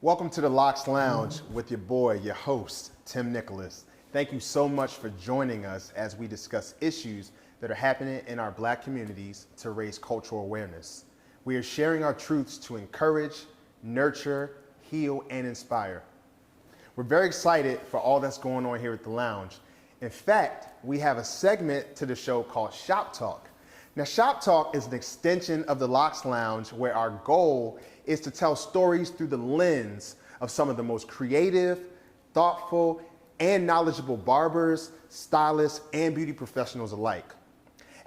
Welcome to the L.O.C.S Lounge with your boy, your host, Tim Nicholas. Thank you so much for joining us as we discuss issues that are happening in our Black communities to raise cultural awareness. We are sharing our truths to encourage, nurture, heal, and inspire. We're very excited for all that's going on here at the lounge. In fact, we have a segment to the show called Shop Talk. Now, Shop Talk is an extension of the L.O.C S Lounge where our goal is to tell stories through the lens of some of the most creative, thoughtful, and knowledgeable barbers, stylists, and beauty professionals alike.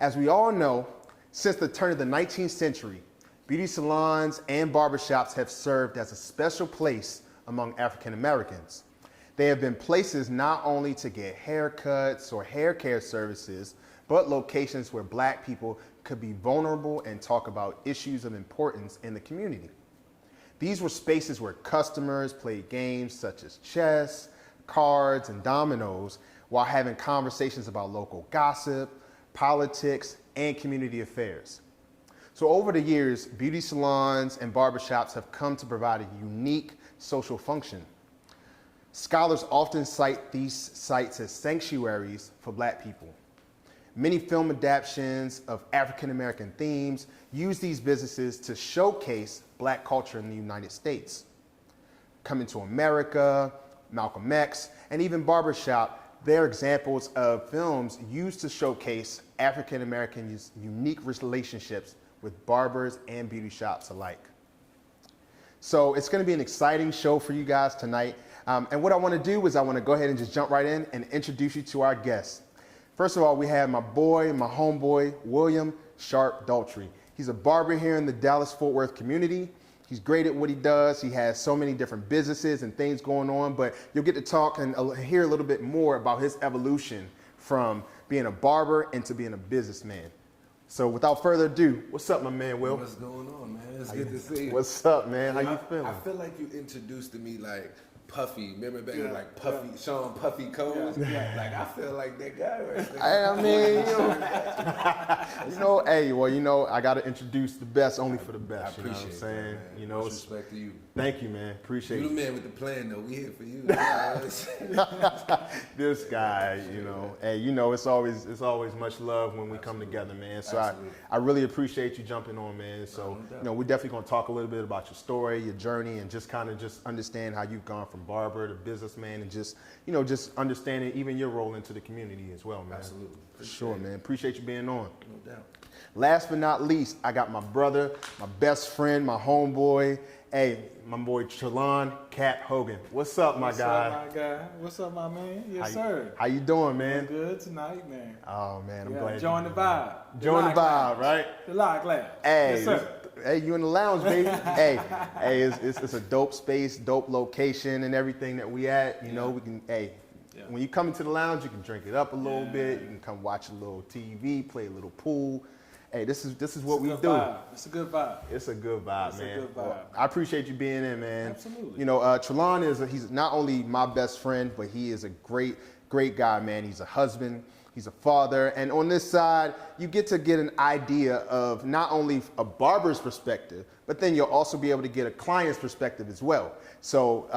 As we all know, since the turn of the 19th century, beauty salons and barbershops have served as a special place among African Americans. They have been places not only to get haircuts or hair care services, but locations where Black people could be vulnerable and talk about issues of importance in the community. These were spaces where customers played games such as chess, cards, and dominoes while having conversations about local gossip, politics, and community affairs. So over the years, beauty salons and barbershops have come to provide a unique social function. Scholars often cite these sites as sanctuaries for Black people. Many film adaptations of African American themes use these businesses to showcase Black culture in the United States. Coming to America, Malcolm X, and even Barbershop, they're examples of films used to showcase African Americans' unique relationships with barbers and beauty shops alike. So it's going to be an exciting show for you guys tonight. And what I want to do is I want to go ahead and just jump right in and introduce you to our guests. First of all, we have my boy, my homeboy, William Sharp Daltrey. He's a barber here in the Dallas-Fort Worth community. He's great at what he does. He has so many different businesses and things going on, but you'll get to talk and hear a little bit more about his evolution from being a barber into being a businessman. So without further ado, what's up, my man, Will? What's going on, man? It's good to see you. What's up, man? How you feeling? I feel like you introduced to me like Puffy. Remember back when like Puffy, Sean Puffy Combs? Like I feel like that guy right there. I mean, hey, I got to introduce the best only for the best. I appreciate what I'm saying? That, You know, much respect to you. Thank you, man. Appreciate You it. the man with the plan, though. We here for you. This guy, hey, it's always much love when we come together, man. So I really appreciate you jumping on, man. So, we're definitely going to talk a little bit about your story, your journey, and just kind of just understand how you've gone from barber to businessman and just understanding even your role into the community as well, man. Absolutely. For sure, man. Appreciate you being on. No doubt. Last but not least, I got my brother, my best friend, my homeboy, my boy Trollon Hogan. What's up, my guy? What's up, my guy? What's up, my man? Yes, sir. How you doing, man? I'm good tonight, man. Oh, man, I'm glad. Join the vibe. Join the vibe, right? The L.O.C. Hey, yes, sir. Hey, you in the lounge, baby. hey, it's a dope space, dope location, and everything that we at. We can. When you come into the lounge, you can drink it up a little bit. You can come watch a little TV, play a little pool. Hey, this is what we do. It's a good vibe. It's a good vibe, man. A good vibe. Well, I appreciate you being in, man. Absolutely. Trollon he's not only my best friend, but he is a great guy, man. He's a husband. He's a father. And on this side, you get an idea of not only a barber's perspective, but then you'll also be able to get a client's perspective as well. So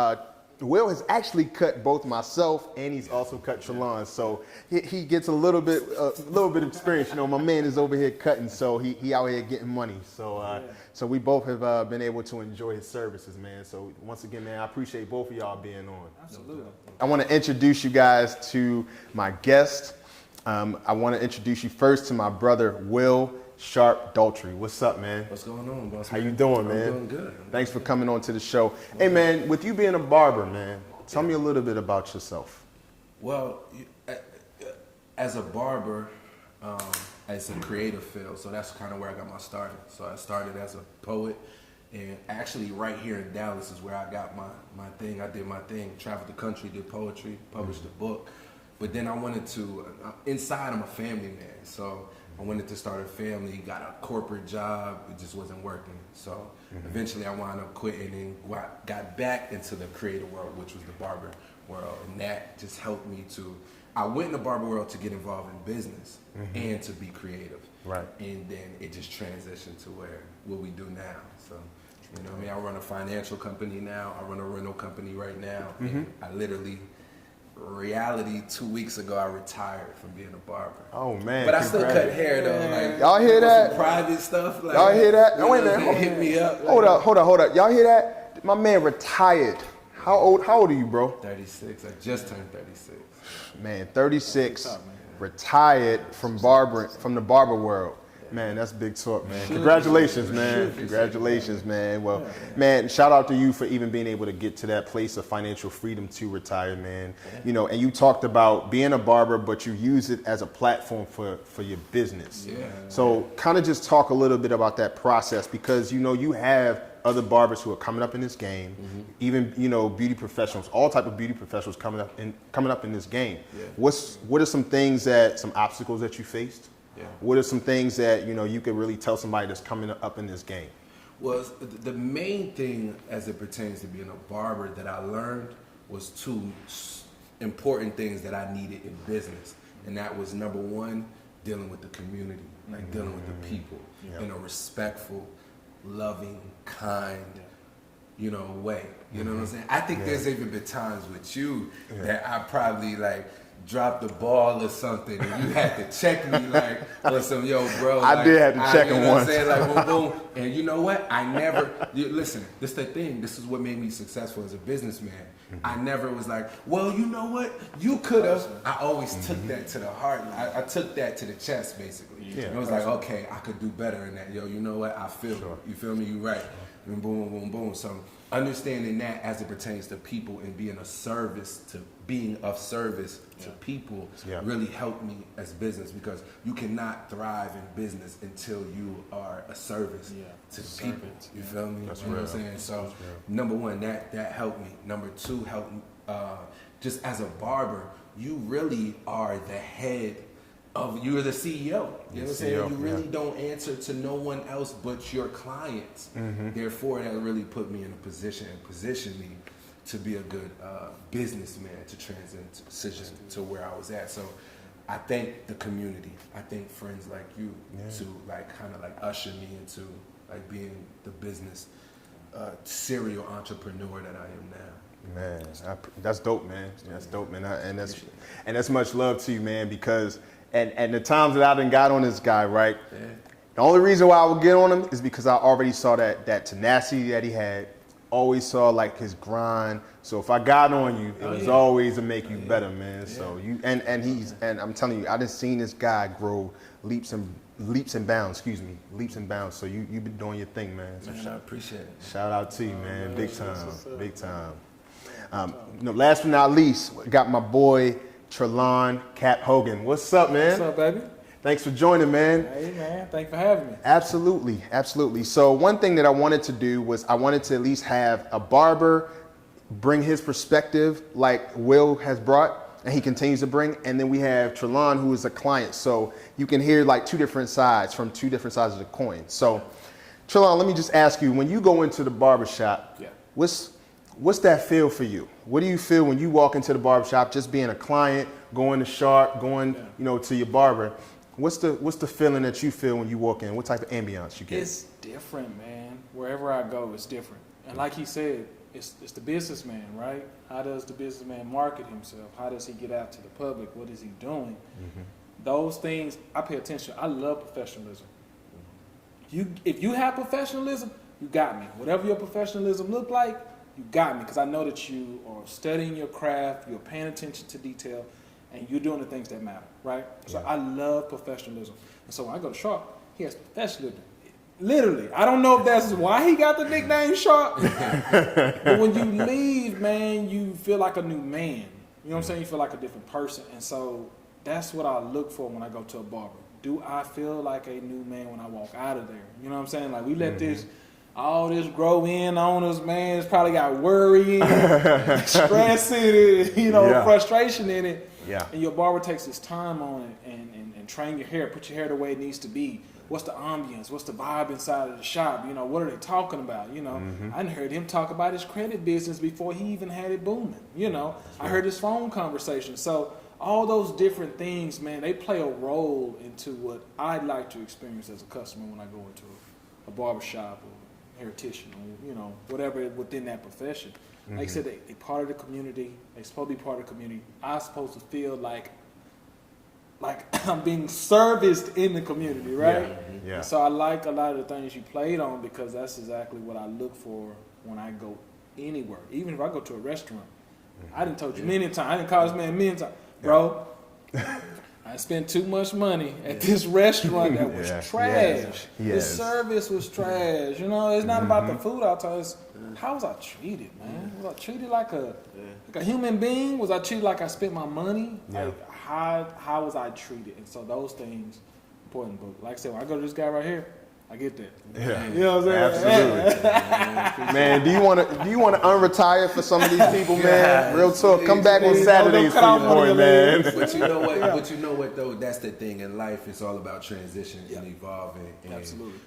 Will has actually cut both myself and he's also cut Trollon. So he gets a little bit of experience. My man is over here cutting, so he out here getting money. So so we both have been able to enjoy his services, man. So once again, man, I appreciate both of y'all being on. Absolutely. I want to introduce you guys to my guest. I want to introduce you first to my brother, Will Sharp Daltrey. What's up, man? What's going on, boss? How you doing, man? I'm doing good. Thanks for coming on to the show. Hey, man, with you being a barber, man, tell me a little bit about yourself. Well, as a barber, it's a creative field, so that's kind of where I got my start. So I started as a poet, and actually right here in Dallas is where I got my thing. I did my thing, traveled the country, did poetry, published a book. But then I wanted to, inside I'm a family man, so I wanted to start a family, got a corporate job, it just wasn't working. So eventually I wound up quitting and got back into the creative world, which was the barber world. And that just helped me I went in the barber world to get involved in business and to be creative. Right. And then it just transitioned to what we do now. So You know what I mean? I run a financial company now. I run a rental company right now. And I literally, reality, 2 weeks ago, I retired from being a barber. Oh man! But I still cut hair though. Like, y'all hear that? Some private stuff. Like, Y'all hear that? You No, wait a know, minute. hit me up. Hold up. Y'all hear that? My man retired. How old are you, bro? 36. I just turned 36. Man, 36, retired from the barber world. Man, that's big talk, man. Congratulations, man. Congratulations, man. Well, man, shout out to you for even being able to get to that place of financial freedom to retire, man. You know, and you talked about being a barber, but you use it as a platform for your business. Yeah. So kind of just talk a little bit about that process, because, you know, you have other barbers who are coming up in this game, even, you know, beauty professionals, all type of beauty professionals coming up in this game. Yeah. What are some obstacles that you faced? Yeah. What are some things that, you know, you could really tell somebody that's coming up in this game? Well, the main thing as it pertains to being a barber that I learned was two important things that I needed in business. And that was, number one, dealing with the community, like dealing with the people in a respectful, loving, kind, you know, way. You know what I'm saying? I think there's even been times with you that I probably like dropped the ball or something and you had to check me like, or some, yo, bro. I like, did have to check him once. You know what I'm saying? Like, boom, boom. And you know what? Listen, this the thing. This is what made me successful as a businessman. I never was like, well, you know what? You could have. I always took that to the heart. I took that to the chest, basically. And it was like, okay, I could do better in that. Yo, you know what? I feel it. You feel me? You right. And boom, boom, boom. So understanding that as it pertains to people and being of service to people really helped me as business, because you cannot thrive in business until you are a service to the people. You feel me? That's you know real. what I'm saying? So number one, that helped me. Number two, helped just as a barber, you really are the head of, you're the CEO. You know what I'm saying? You really don't answer to no one else but your clients. Therefore, that really put me in a position and positioned me to be a good businessman, to transition to where I was at. So I thank the community. I thank friends like you to like kind of like usher me into like being the business serial entrepreneur that I am now. Man, that's dope, man. That's dope, man. And that's much love to you, man, because and the times that I done got on this guy, right? Yeah. The only reason why I would get on him is because I already saw that tenacity that he had. Always saw like his grind. So if I got on you, it was always to make you better, man. So you and I'm telling you, I just seen this guy grow leaps and bounds. Leaps and bounds. So you've been doing your thing, man. So I appreciate it. shout out to you, man. Big time. Last but not least, I got my boy Trollon Hogan. What's up, man? What's up, baby? Thanks for joining, man. Hey, man. Thanks for having me. Absolutely. So one thing that I wanted to do was I wanted to at least have a barber bring his perspective like Will has brought and he continues to bring. And then we have Trollon, who is a client. So you can hear like two different sides of the coin. So Trollon, let me just ask you, when you go into the barbershop, what's that feel for you? What do you feel when you walk into the barbershop, just being a client, going to sharp, going to your barber? What's the feeling that you feel when you walk in? What type of ambiance you get? It's different, man. Wherever I go, it's different. And like he said, it's the businessman, right? How does the businessman market himself? How does he get out to the public? What is he doing? Those things, I pay attention. I love professionalism. If you have professionalism, you got me. Whatever your professionalism look like, you got me, because I know that you are studying your craft, you're paying attention to detail, and you're doing the things that matter, right? So I love professionalism. And so when I go to Sharp, he has professionalism. Literally. I don't know if that's why he got the nickname Sharp, but when you leave, man, you feel like a new man. You know what I'm saying? You feel like a different person. And so that's what I look for when I go to a barber. Do I feel like a new man when I walk out of there? You know what I'm saying? Like, we let all this grow in on us, man. It's probably got worry in it, stress in it, frustration in it. Yeah. And your barber takes his time on it and train your hair, put your hair the way it needs to be. What's the ambience? What's the vibe inside of the shop? What are they talking about? I heard him talk about his credit business before he even had it booming. I heard his phone conversation. So all those different things, man, they play a role into what I'd like to experience as a customer when I go into a barbershop or heritage, or, whatever within that profession. Like I said, they part of the community. They supposed to be part of the community. I'm supposed to feel like I'm being serviced in the community, right? Yeah. And so I like a lot of the things you played on, because that's exactly what I look for when I go anywhere. Even if I go to a restaurant, I done told you many times. I done called this man many times, bro. I spent too much money at this restaurant that was trash. The service was trash. It's not about the food. It's how was I treated, man? Was I treated like a human being? Was I treated like I spent my money? Yeah. Like how was I treated? And so those things important. But like I said, when I go to this guy right here, I get that. Yeah. You know what I'm saying? Absolutely. Man, do you want to unretire for some of these people, man? Real talk. Come back on Saturdays for your boy, man. But you know what? But you know what though? That's the thing in life. It's all about transition and evolving. And, Absolutely.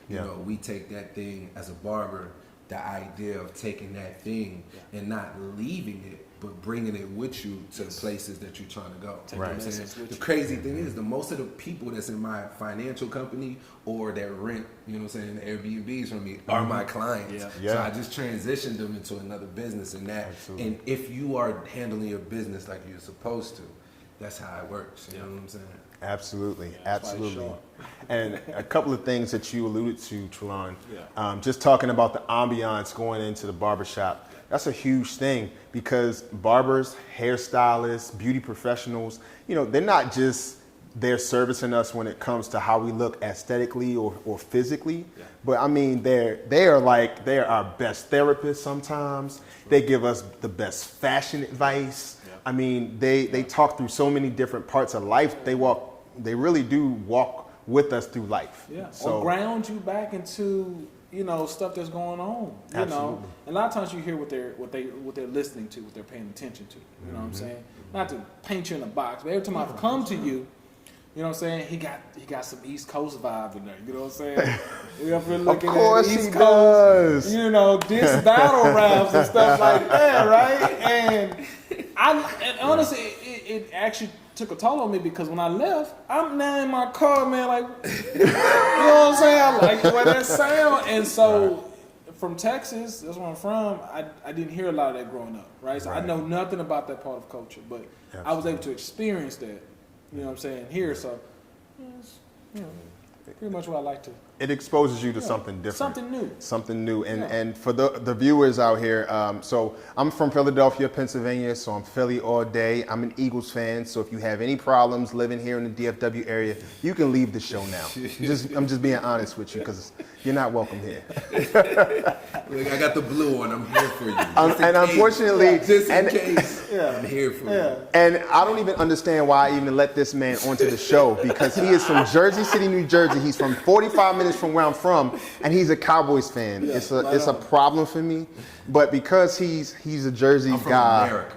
We take that thing as a barber. The idea of taking that thing and not leaving it, but bringing it with you to the places that you're trying to go. Right. The crazy thing is, the most of the people that's in my financial company or that rent, Airbnbs from me are my clients. Yeah. So I just transitioned them into another business, and and if you are handling your business like you're supposed to, that's how it works. You know what I'm saying? Absolutely. And a couple of things that you alluded to, Trollon, just talking about the ambiance going into the barbershop. That's a huge thing, because barbers, hairstylists, beauty professionals, they're not just there servicing us when it comes to how we look aesthetically or physically, but I mean, they are our best therapists sometimes. They give us the best fashion advice. I mean, they talk through so many different parts of life. They really do walk with us through life. Yeah. So, or ground you back into stuff that's going on. Absolutely. And a lot of times you hear what they're listening to, what they're paying attention to. You know what I'm saying? Not to paint you in a box, but every time I've come to you, you know what I'm saying? He got some East Coast vibe in there. You know what I'm saying? Of course he does. This battle raps and stuff like that, right? And honestly, it actually took a toll on me, because when I left, I'm now in my car, man, like, you know what I'm saying? I like the way that sound. And so from Texas, that's where I'm from, I didn't hear a lot of that growing up, right? So I know nothing about that part of culture, but I was able to experience that, you know what I'm saying, here. So, it's, pretty much what I like to. It exposes you to something different. Something new. And for the viewers out here, so I'm from Philadelphia, Pennsylvania, so I'm Philly all day. I'm an Eagles fan, so if you have any problems living here in the DFW area, you can leave the show now. I'm just being honest with you, because you're not welcome here. Look, I got the blue one. I'm here for you. Unfortunately, just in case, I'm here for you. And I don't even understand why I even let this man onto the show, because he is from Jersey City, New Jersey. He's from 45 minutes from where I'm from, and he's a Cowboys fan. It's a problem for me, but because he's a Jersey guy. America.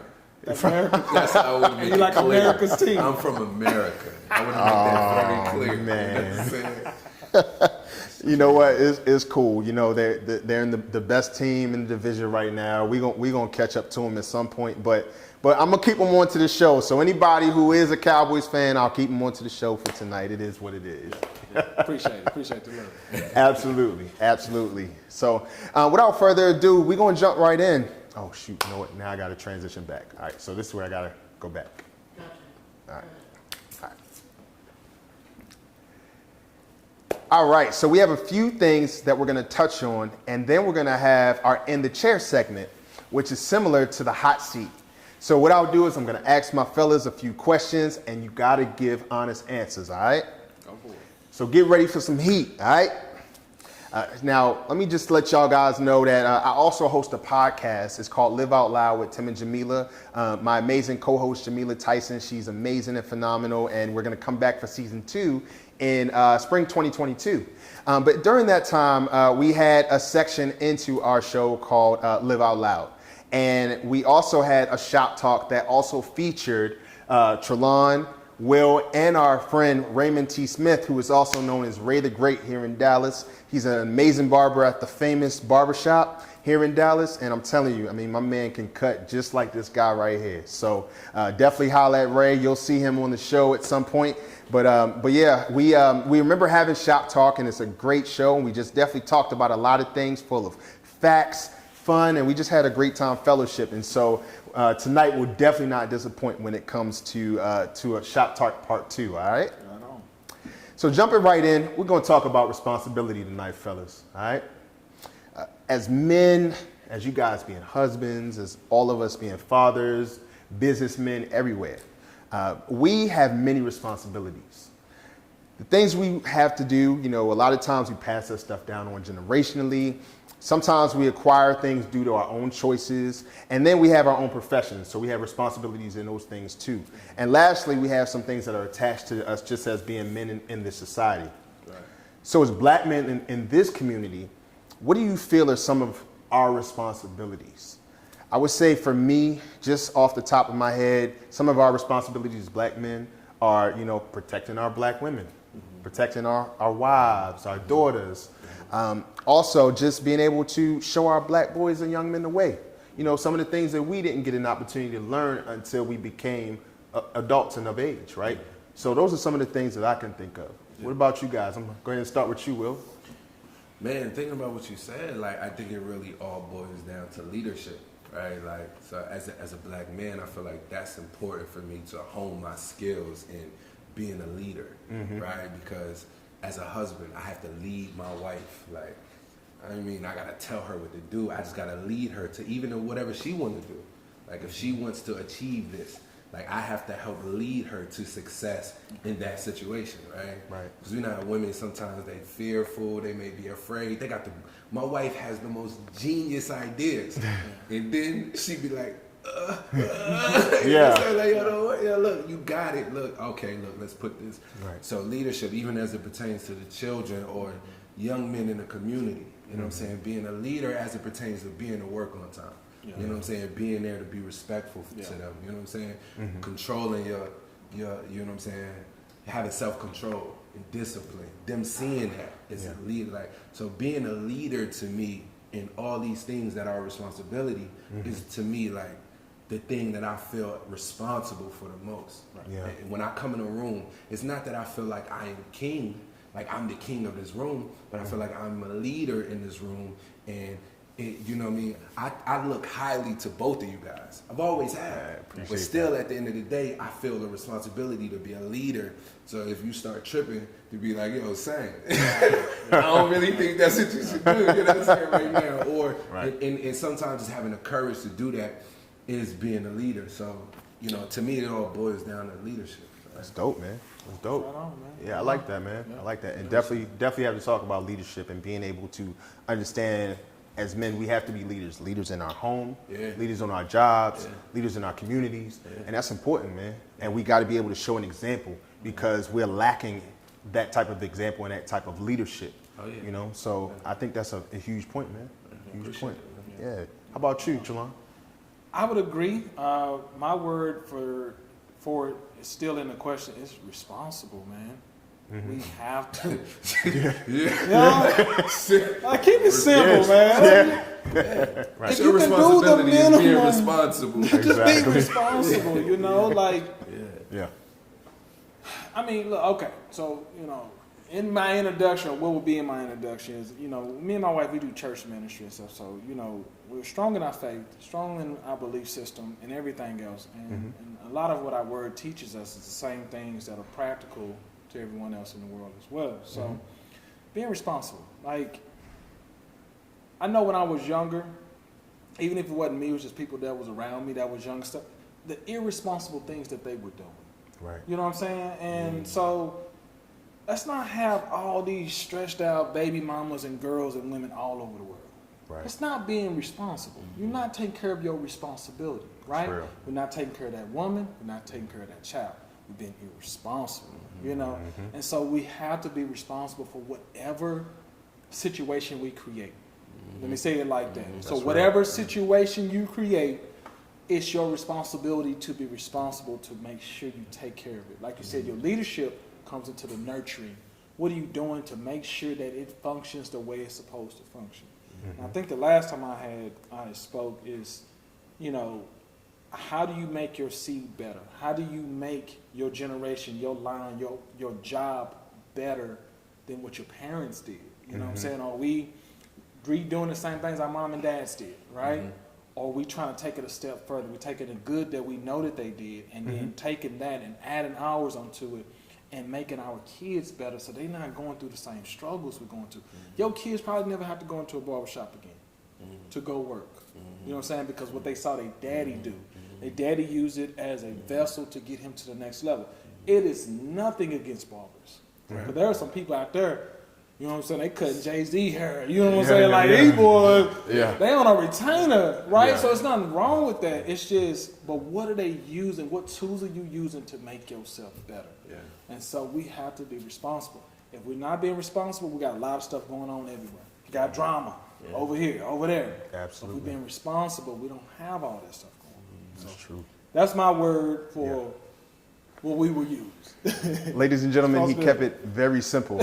That's how I would make it like clear. America's team. I'm from America. I would make that very clear. Man. You know what? It's cool. They're in the best team in the division right now. We gonna catch up to them at some point, but I'm gonna keep them onto the show. So anybody who is a Cowboys fan, I'll keep them onto the show for tonight. It is what it is. Appreciate the love. Absolutely. So without further ado, we're gonna jump right in. Oh shoot! You know what? Now I gotta transition back. All right. So this is where I gotta go back. All right. All right, so we have a few things that we're going to touch on, and then we're going to have our In the Chair segment, which is similar to the hot seat. So what I'll do is I'm going to ask my fellas a few questions, and you got to give honest answers, all right? Go for it. So get ready for some heat, all right? Now, let me just let y'all guys know that I also host a podcast. It's called Live Out Loud with Tim and Jamila. My amazing co-host, Jamila Tyson, she's amazing and phenomenal, and we're going to come back for season 2 in spring 2022. But during that time, we had a section into our show called Live Out Loud. And we also had a shop talk that also featured Trollon, Will, and our friend Raymond T. Smith, who is also known as Ray the Great here in Dallas. He's an amazing barber at the famous barbershop here in Dallas. And I'm telling you, I mean, my man can cut just like this guy right here. So definitely holler at Ray. You'll see him on the show at some point. But yeah, we remember having Shop Talk, and it's a great show. And we just definitely talked about a lot of things full of facts, fun, and we just had a great time fellowship. And so tonight will definitely not disappoint when it comes to a Shop Talk Part 2, all right? Right on. So jumping right in, we're going to talk about responsibility tonight, fellas, all right? As men, as you guys being husbands, as all of us being fathers, businessmen everywhere, we have many responsibilities. The things we have to do, you know, a lot of times we pass that stuff down on generationally. Sometimes we acquire things due to our own choices. And then we have our own professions. So we have responsibilities in those things too. And lastly, we have some things that are attached to us just as being men in this society. Right. So as black men in this community, what do you feel are some of our responsibilities? I would say for me, just off the top of my head, some of our responsibilities as black men are, you know, protecting our black women, protecting our wives, our daughters. Also, just being able to show our black boys and young men the way. You know, some of the things that we didn't get an opportunity to learn until we became adults and of age, right? So those are some of the things that I can think of. What about you guys? I'm going to go ahead and start with you, Will. Man, thinking about what you said, like, I think it really all boils down to leadership, right? Like, so as a black man, I feel like that's important for me to hone my skills in being a leader, right? Because as a husband, I have to lead my wife. Like, I mean, I gotta tell her what to do. I just gotta lead her to even whatever she wants to do. Like, if she wants to achieve this, like, I have to help lead her to success in that situation, right? Right. Because we know how women, sometimes they fearful, they may be afraid. My wife has the most genius ideas. And then she be like, yeah. So like, look, you got it. Look, okay, look, let's put this. Right. So leadership, even as it pertains to the children or young men in the community, you know what I'm saying? Being a leader as it pertains to being to work on time. Yeah. You know what I'm saying? Being there to be respectful to them. You know what I'm saying? Controlling your, you know what I'm saying? Having self-control and discipline. Them seeing that is a leader. Like, so being a leader to me in all these things that are responsibility is to me like the thing that I feel responsible for the most. Right? Yeah. And when I come in a room, it's not that I feel like I am king, like I'm the king of this room, but I feel like I'm a leader in this room. And you know what I mean? I look highly to both of you guys. I've always had. But still, at the end of the day, I feel the responsibility to be a leader. So if you start tripping, to be like, yo, same. I don't really think that's what you should do, you know what I'm saying, right now. Or, and sometimes just having the courage to do that is being a leader. So, you know, to me, it all boils down to leadership. That's dope, man. That's dope. Right on, man. Yeah, I like that, man. I like that. And definitely have to talk about leadership and being able to understand, as men, we have to be leaders. Leaders in our home, leaders on our jobs, leaders in our communities. And that's important, man. And we got to be able to show an example because we're lacking that type of example and that type of leadership. Oh, yeah. You know, so I think that's a huge point, man. Huge point. Yeah. How about you, Trollon? I would agree. My word for it is still in the question. It's responsible, man. We have to. You know, keep it simple, man. Right. If you can do the minimum, being responsible. Just be responsible. You know, like. Yeah. I mean, look. Okay, so you know, in my introduction, what would be in my introduction is, you know, me and my wife, we do church ministry and stuff. So you know, we're strong in our faith, strong in our belief system, and everything else. And a lot of what our word teaches us is the same things that are practical to everyone else in the world as well. So being responsible. Like, I know when I was younger, even if it wasn't me, it was just people that was around me that was young stuff, the irresponsible things that they were doing. Right. You know what I'm saying? And so let's not have all these stressed out baby mamas and girls and women all over the world. Right. It's not being responsible. You're not taking care of your responsibility, right? We're not taking care of that woman. We're not taking care of that child. We've been irresponsible, you know? And so we have to be responsible for whatever situation we create. Let me say it like that. So whatever situation you create, it's your responsibility to be responsible to make sure you take care of it. Like you said, your leadership comes into the nurturing. What are you doing to make sure that it functions the way it's supposed to function? And I think the last time I spoke is, you know, how do you make your seed better? How do you make your generation, your line, your job better than what your parents did? You know what I'm saying? Are we redoing the same things our mom and dads did, right? Or are we trying to take it a step further? We're taking the good that we know that they did and then taking that and adding hours onto it and making our kids better so they're not going through the same struggles we're going through. Your kids probably never have to go into a barbershop again to go work. You know what I'm saying? Because what they saw their daddy do. Their daddy used it as a vessel to get him to the next level. It is nothing against barbers. But there are some people out there, you know what I'm saying, they cutting Jay-Z hair. You know what I'm saying? Like, these boys, they on a retainer, right? So it's nothing wrong with that. It's just, but what are they using? What tools are you using to make yourself better? And so we have to be responsible. If we're not being responsible, we got a lot of stuff going on everywhere. We got drama over here, over there. Absolutely. If we're being responsible, we don't have all that stuff going on. That's true. That's my word for what we will use. Ladies and gentlemen, he kept it very simple.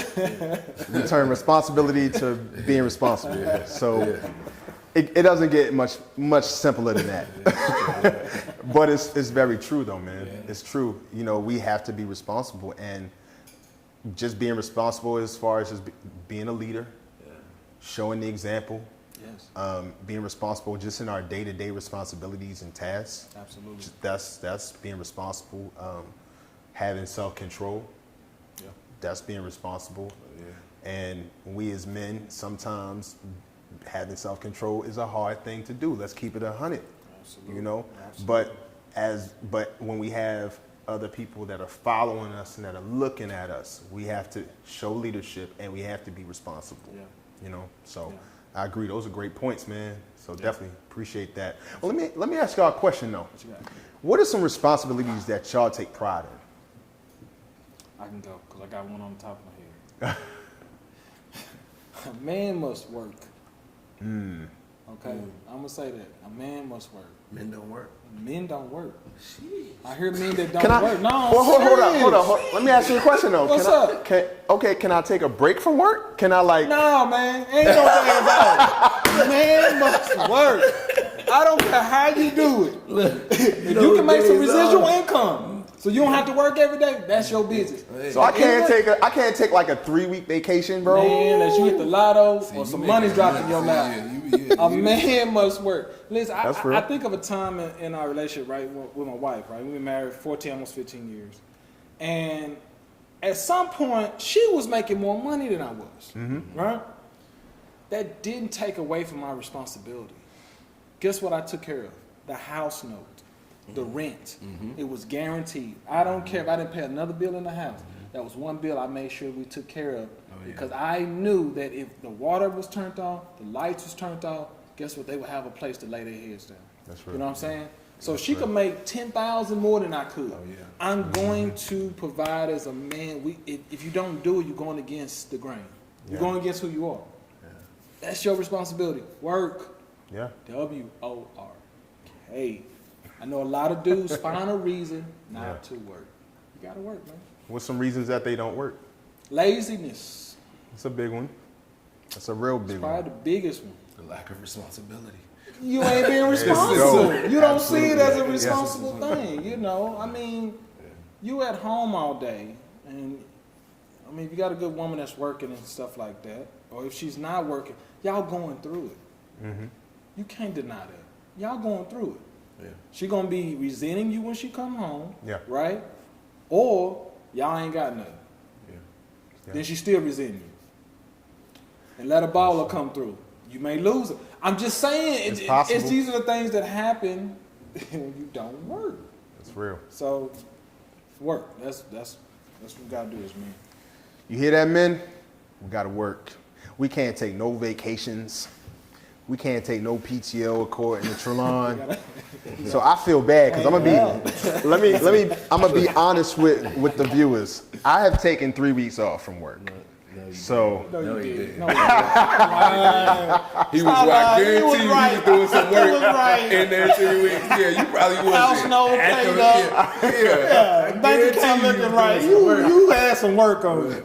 We turn responsibility to being responsible. So it doesn't get much simpler than that. But it's very true though, man. It's true. You know, we have to be responsible, and just being responsible as far as just being a leader, showing the example, being responsible just in our day-to-day responsibilities and tasks. Absolutely. That's being responsible. Having self-control, that's being responsible. And we as men, sometimes having self-control is a hard thing to do. Let's keep it 100. Absolutely. You know, but when we have other people that are following us and that are looking at us, we have to show leadership and we have to be responsible. You know, so I agree. Those are great points, man. So definitely appreciate that. Well, let me ask y'all a question though. What are some responsibilities that y'all take pride in? I can go because I got one on the top of my head. A man must work. Okay, I'm gonna say that a man must work. Men don't work. Men don't work. I hear men that don't work. No, hold on. Let me ask you a question though. What's up? Can I take a break from work? Can I like? No, man. Ain't no thing about it. Man must work. I don't care how you do it. If you can make some residual income, so you don't have to work every day, that's your business. So I can't take like a 3-week vacation, bro. Man, unless you hit the lotto or some money dropped in your mouth. A man must work. Listen, I think of a time in our relationship, right, with my wife, right? We've been married 14, almost 15 years. And at some point, she was making more money than I was, right? That didn't take away from my responsibility. Guess what I took care of? The house note, the rent. It was guaranteed. I don't care if I didn't pay another bill in the house. That was one bill I made sure we took care of because I knew that if the water was turned off, the lights was turned off, guess what? They would have a place to lay their heads down. That's right. You know what I'm saying? So she could make $10,000 more than I could. I'm going to provide as a man. If you don't do it, you're going against the grain. You're going against who you are. That's your responsibility. Work. W-O-R-K. I know a lot of dudes find a reason not to work. You gotta work, man. What's some reasons that they don't work? Laziness. It's a big one. It's a real big one. Probably the biggest one. The lack of responsibility. You ain't being responsible. You don't see it as a responsible thing. You know, I mean, you at home all day, and I mean, if you got a good woman that's working and stuff like that, or if she's not working, y'all going through it. You can't deny that. Y'all going through it. She gonna be resenting you when she come home, right? Or y'all ain't got nothing. Then she still resenting you. And let a baller come through. You may lose it. I'm just saying, it's these are the things that happen when you don't work. It's real. So, work. That's what we gotta do as men. You hear that, men? We gotta work. We can't take no vacations. We can't take no PTO according to Trollon. So I feel bad because I'm gonna be honest with the viewers. I have taken 3 weeks off from work. No, you So No, No, you he didn't. didn't. No, you didn't. He was Stop like, lying. guarantee He was you right. was doing some He work was right. in there 3 weeks. Yeah, you probably wasn't. House note at paid the- up. Yeah. Bank account looking right. You had some work on it.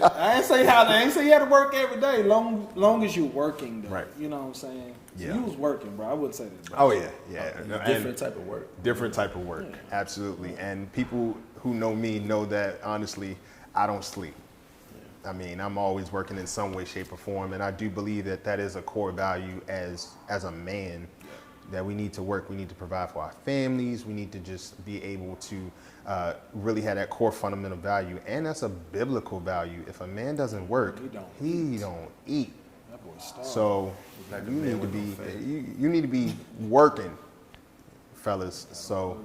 I ain't say you had to work every day. Long as you working though. Right. You know what I'm saying? So Yeah. you was working, bro. I wouldn't say that. Bro. oh yeah. No, and Different type of work. different type of work, Yeah. absolutely. And people who know me know that honestly, I don't sleep. I mean, I'm always working in some way, shape, or form, and I do believe that that is a core value as a man, that we need to work, we need to provide for our families, we need to just be able to really have that core fundamental value, and that's a biblical value. If a man doesn't work, he don't eat. That boy starved. So Like a you man need to with no be faith. you need to be working, fellas. So.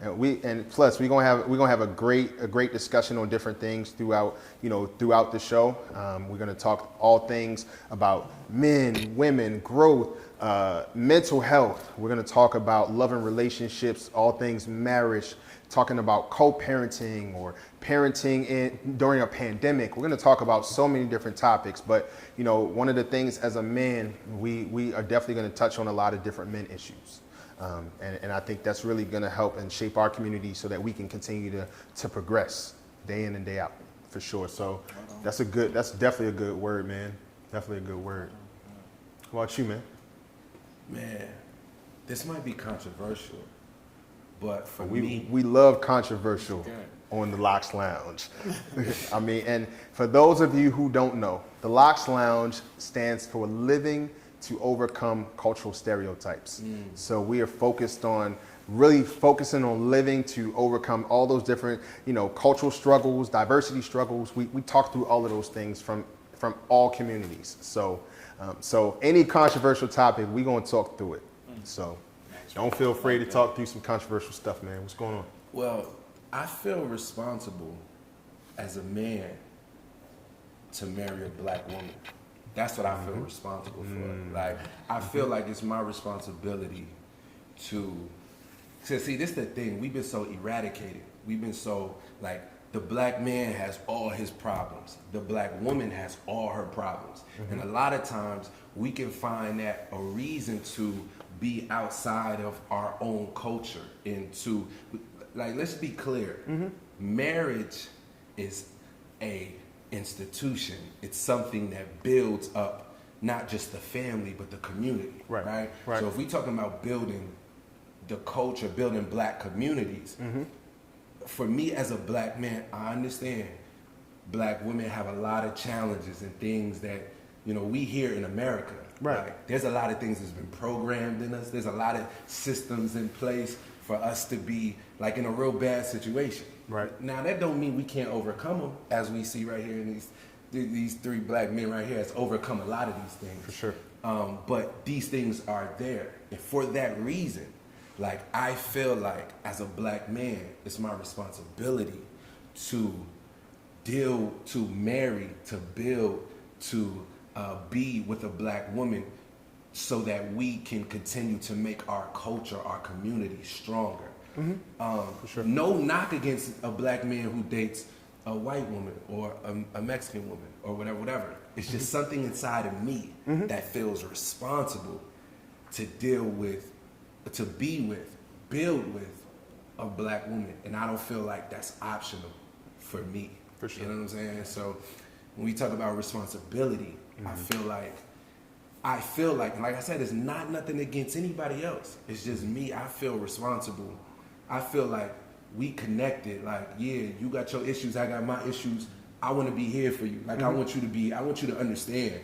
And plus we're gonna have a great discussion on different things throughout the show. We're gonna talk all things about men, women, growth, mental health. We're gonna talk about love and relationships, all things marriage, talking about co-parenting or parenting during a pandemic. We're gonna talk about so many different topics. But one of the things as a man, we are definitely gonna touch on a lot of different men issues. And I think that's really going to help and shape our community so that we can continue to progress day in and day out, for sure. So that's definitely a good word, man. Definitely a good word. How about you, man? Man, this might be controversial, but for We me, love controversial on the L.O.C.S Lounge. I mean, and for those of you who don't know, the L.O.C.S Lounge stands for Living to Overcome Cultural Stereotypes. So we are really focusing on living to overcome all those different, cultural struggles, diversity struggles. We talk through all of those things from all communities. So any controversial topic, we're gonna talk through it. So don't feel afraid to talk through some controversial stuff, man. What's going on? well, I feel responsible as a man to marry a black woman. That's what I feel responsible for. Like, I feel like it's my responsibility to see, this is the thing. We've been so eradicated. We've been so, like, the black man has all his problems. The black woman has all her problems. And a lot of times, we can find that a reason to be outside of our own culture and to, like, let's be clear. Marriage is a institution. It's something that builds up not just the family but the community, right? So if we talking about building the culture, building black communities, for me as a black man, I understand black women have a lot of challenges and things that we hear in America. Like, there's a lot of things that's been programmed in us. There's a lot of systems in place for us to be like in a real bad situation. Now that don't mean we can't overcome them, as we see right here in these three black men right here has overcome a lot of these things. For sure. But these things are there, and for that reason, like, I feel like as a black man, it's my responsibility to marry, to build, to be with a black woman, so that we can continue to make our culture, our community stronger. For sure. No knock against a black man who dates a white woman or a Mexican woman or whatever. It's just something inside of me that feels responsible to deal with, to be with, build with a black woman. And I don't feel like that's optional for me. For sure. You know what I'm saying? So when we talk about responsibility, I feel like, and like I said, it's not nothing against anybody else. It's just me. I feel responsible. I feel like we connected. Like, yeah, you got your issues, I got my issues. I want to be here for you. Like, I want you to understand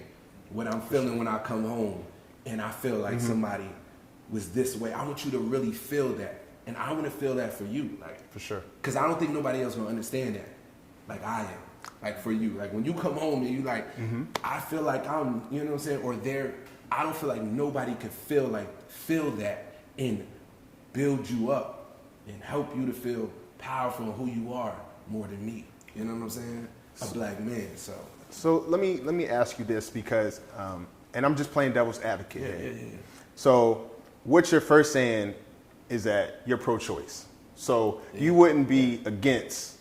what I'm feeling when I come home and I feel like somebody was this way. I want you to really feel that. And I want to feel that for you. Like, For sure. because I don't think nobody else will understand that. Like I am. Like, for you. Like, when you come home and you like, I feel like I'm, you know what I'm saying? Or I don't feel like nobody could feel that and build you up and help you to feel powerful in who you are more than me. You know what I'm saying? A black man, so. So let me ask you this, because, and I'm just playing devil's advocate. Yeah. So what you're first saying is that you're pro-choice. So you wouldn't be against,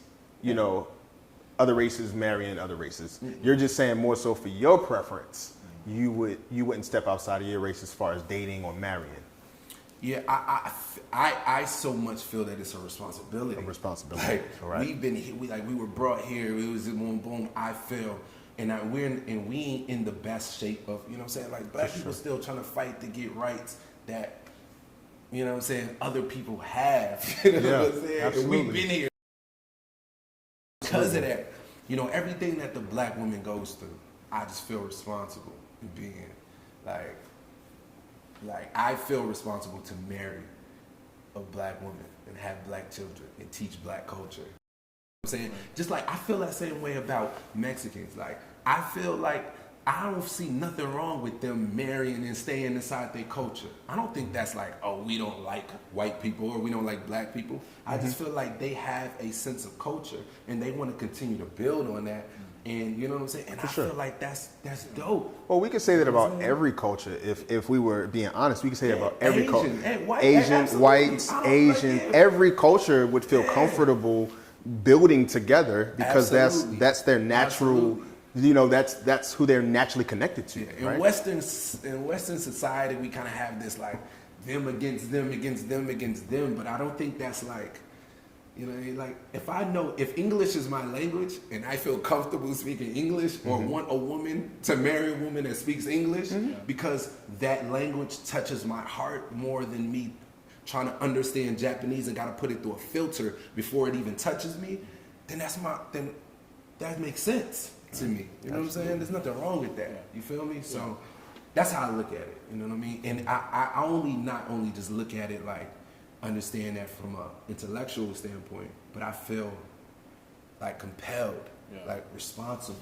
other races marrying other races. You're just saying more so for your preference, you wouldn't step outside of your race as far as dating or marrying. Yeah, I so much feel that it's a responsibility. A responsibility. Like Right. we've been here, we were brought here. It was boom, boom. I feel, and we ain't in the best shape of, you know what I'm saying. Like black people still trying to fight to get rights that, you know what I'm saying, other people have. You know what I'm saying? Absolutely. And we've been here because of that. You know, everything that the black woman goes through, I just feel responsible in being like I feel responsible to marry a black woman and have black children and teach black culture. You know what I'm saying? Just like I feel that same way about Mexicans. Like I feel like I don't see nothing wrong with them marrying and staying inside their culture. I don't think that's like, oh, we don't like white people or we don't like black people. I just feel like they have a sense of culture and they want to continue to build on that. And you know what I'm saying? And I feel like that's dope. Well, we could say that about every culture. If we were being honest, we could say that about every culture. White, Asian, absolutely. whites, Asian, every culture would feel comfortable building together because that's their natural. Absolutely. You know, that's who they're naturally connected to. In right? Western society, we kind of have this like them against them against them against them, but I don't think that's like, you know, like if English is my language and I feel comfortable speaking English or want a woman to marry a woman that speaks English because that language touches my heart more than me trying to understand Japanese and got to put it through a filter before it even touches me, then that makes sense to me. You know what I'm saying? There's nothing wrong with that. You feel me? So that's how I look at it. You know what I mean? And I not only just look at it like understand that from a intellectual standpoint, but I feel like compelled, like responsible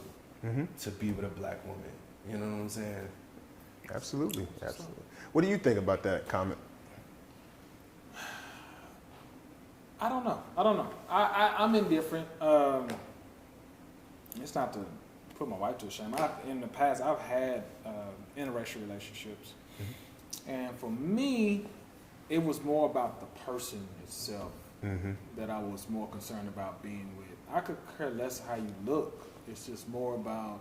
to be with a black woman. You know what I'm saying? Absolutely. What do you think about that comment? I don't know. I'm indifferent. It's not to put my wife to shame. In the past, I've had interracial relationships. And for me, it was more about the person itself that I was more concerned about being with. I could care less how you look. It's just more about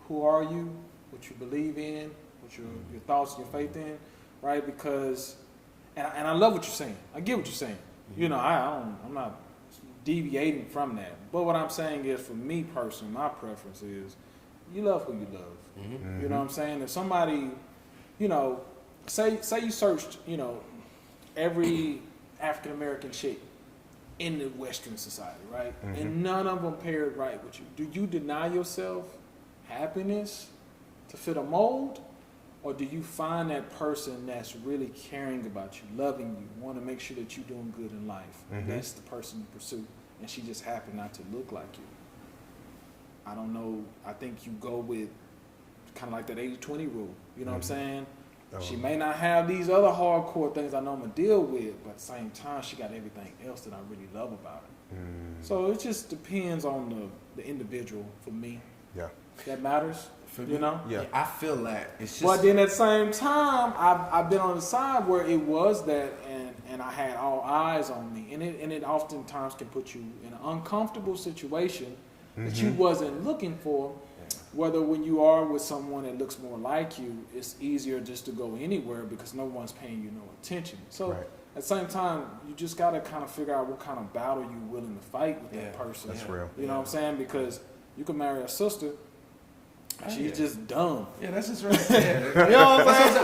who are you, what you believe in, what your thoughts and your faith in, right? Because, and I love what you're saying. I get what you're saying. You know, I'm not deviating from that. But what I'm saying is, for me personally, my preference is you love who you love. You know what I'm saying? If somebody, you know, say you searched, you know, every African American chick in the Western society, right? And none of them paired right with you. Do you deny yourself happiness to fit a mold? Or do you find that person that's really caring about you, loving you, want to make sure that you're doing good in life? That's the person you pursue. And she just happened not to look like you. I don't know. I think you go with kind of like that 80-20 rule. You know what I'm saying? She may not have these other hardcore things I know I'm going to deal with, but at the same time, she got everything else that I really love about her. So it just depends on the individual for me. Yeah. That matters, you know? Yeah, I feel that. It's just. But then at the same time, I've been on the side where it was that, and I had all eyes on me, and it oftentimes can put you in an uncomfortable situation that you wasn't looking for. Whether when you are with someone that looks more like you, it's easier just to go anywhere because no one's paying you no attention. So at the same time, you just got to kind of figure out what kind of battle you're willing to fight with that person. That's real. You know what I'm saying? Because you can marry a sister. She's just dumb. Yeah, that's just right. Yeah. You know what I'm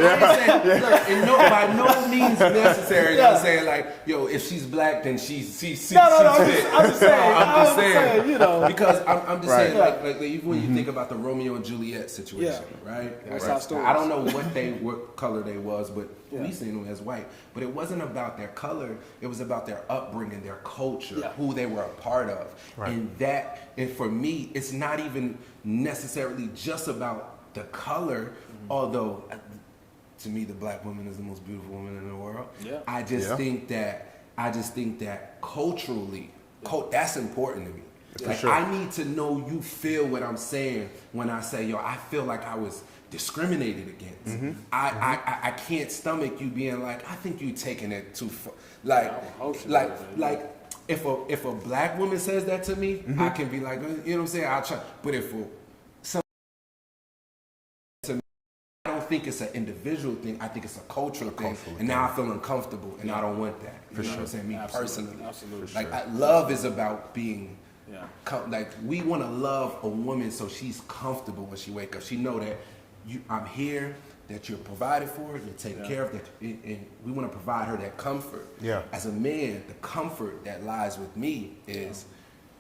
saying? Look, by no means necessary. You know what I'm saying? Like, yo, if she's black, then she's I'm just saying, you know. Because I'm just saying, like even when you think about the Romeo and Juliet situation, right? That's our story. I don't know what color they was, but we seen them as white. But it wasn't about their color. It was about their upbringing, their culture, who they were a part of. And for me, it's not even necessarily just about the color, although to me the black woman is the most beautiful woman in the world. I just think that culturally, that's important to me. Like I need to know you feel what I'm saying when I say, yo, I feel like I was discriminated against. I can't stomach you being like, I think you taking it too far. Like if a black woman says that to me, I can be like, you know what I'm saying? I'll try. But if I don't think it's an individual thing. I think it's a cultural thing. And now I feel uncomfortable, and I don't want that. You know what I'm saying? Me personally. Absolutely. Like, love is about being, like, we want to love a woman so she's comfortable when she wake up. She know that I'm here, that you're provided for, you're taken care of, that, and we want to provide her that comfort. Yeah. As a man, the comfort that lies with me is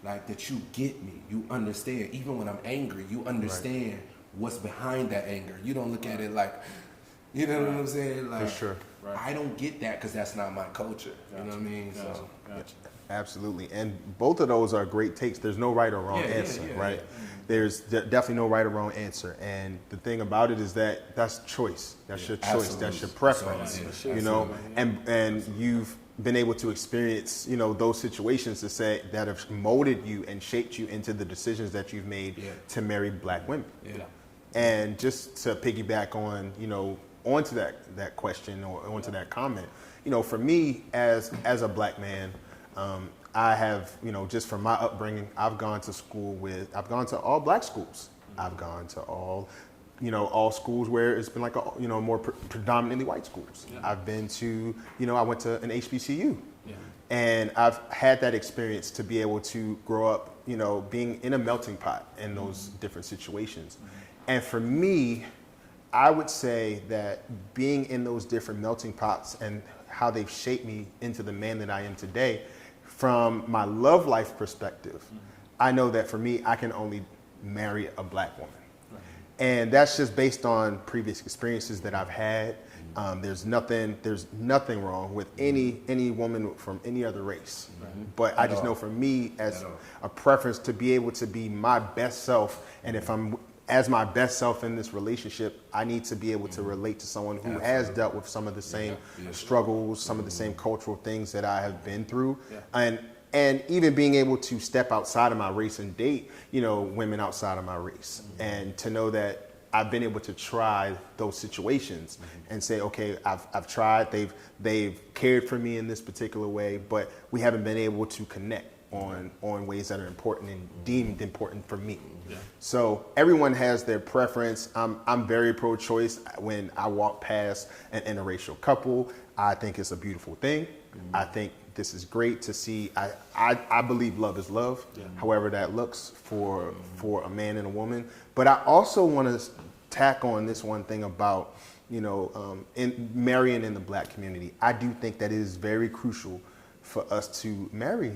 like that you get me, you understand. Even when I'm angry, you understand what's behind that anger. You don't look at it like, you know what I'm saying? Like, For sure. I don't get that because that's not my culture. You know what I mean? So, Absolutely. And both of those are great takes. There's no right or wrong answer, right? There's definitely no right or wrong answer. And the thing about it is that that's choice. That's your choice. Absolutely. That's your preference, you know? And you've been able to experience, you know, those situations to say that have molded you and shaped you into the decisions that you've made to marry black women. And just to piggyback on, you know, onto that question or onto that comment, you know, for me as a black man, I have, you know, just from my upbringing, I've gone to all black schools. I've gone to all schools where it's been like more predominantly white schools. I've been to, you know, I went to an HBCU. And I've had that experience to be able to grow up, you know, being in a melting pot in those different situations. And for me, I would say that being in those different melting pots and how they've shaped me into the man that I am today, from my love life perspective, I know that for me, I can only marry a black woman. And that's just based on previous experiences that I've had. There's nothing wrong with any woman from any other race. But I just know for me, as a preference to be able to be my best self, and if I'm as my best self in this relationship, I need to be able to relate to someone who has dealt with some of the same struggles, some of the same cultural things that I have been through. And even being able to step outside of my race and date, you know, women outside of my race. And to know that I've been able to try those situations and say, okay, I've tried, they've cared for me in this particular way, but we haven't been able to connect on ways that are important and deemed important for me. So everyone has their preference. I'm very pro-choice. When I walk past an interracial couple, I think it's a beautiful thing. I think this is great to see. I believe love is love, however that looks for a man and a woman. But I also want to tack on this one thing about, you know, in marrying in the black community. I do think that it is very crucial for us to marry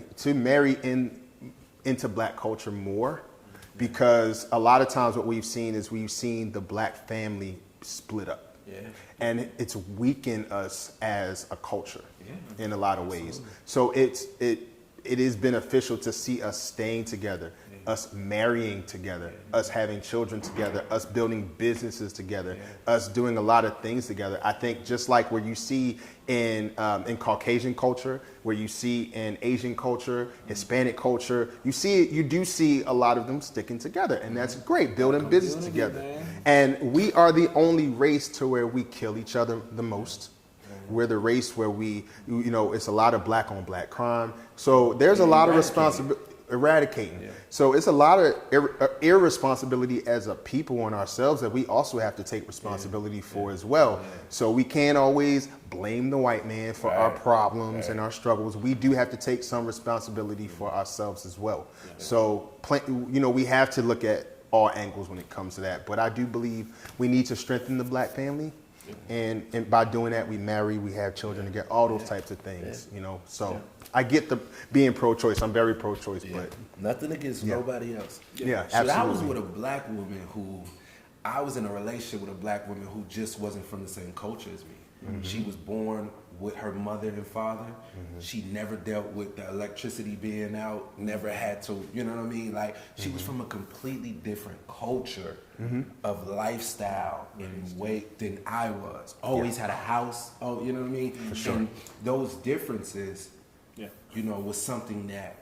into black culture more, because a lot of times what we've seen the black family split up. And it's weakened us as a culture in a lot of ways. So it is beneficial to see us staying together, us marrying together, us having children together, us building businesses together, us doing a lot of things together. I think just like where you see in Caucasian culture, where you see in Asian culture, Hispanic culture, you do see a lot of them sticking together, and that's great, building business together. And we are the only race to where we kill each other the most. We're the race where it's a lot of black on black crime. So there's a lot of responsibility. Eradicating. So it's a lot of irresponsibility as a people on ourselves that we also have to take responsibility for as well. So we can't always blame the white man for our problems and our struggles. We do have to take some responsibility for ourselves as well. So, we have to look at all angles when it comes to that. But I do believe we need to strengthen the black family. And by doing that, we marry, we have children together, all those types of things, you know. So I get the being pro-choice. I'm very pro-choice, but nothing against nobody else. Absolutely. I was with a black woman I was in a relationship with a black woman who just wasn't from the same culture as me. She was born with her mother and father. She never dealt with the electricity being out, never had to, you know what I mean? Like, she was from a completely different culture of lifestyle and weight than I was. Always had a house, you know what I mean? For sure. And those differences, you know, was something that,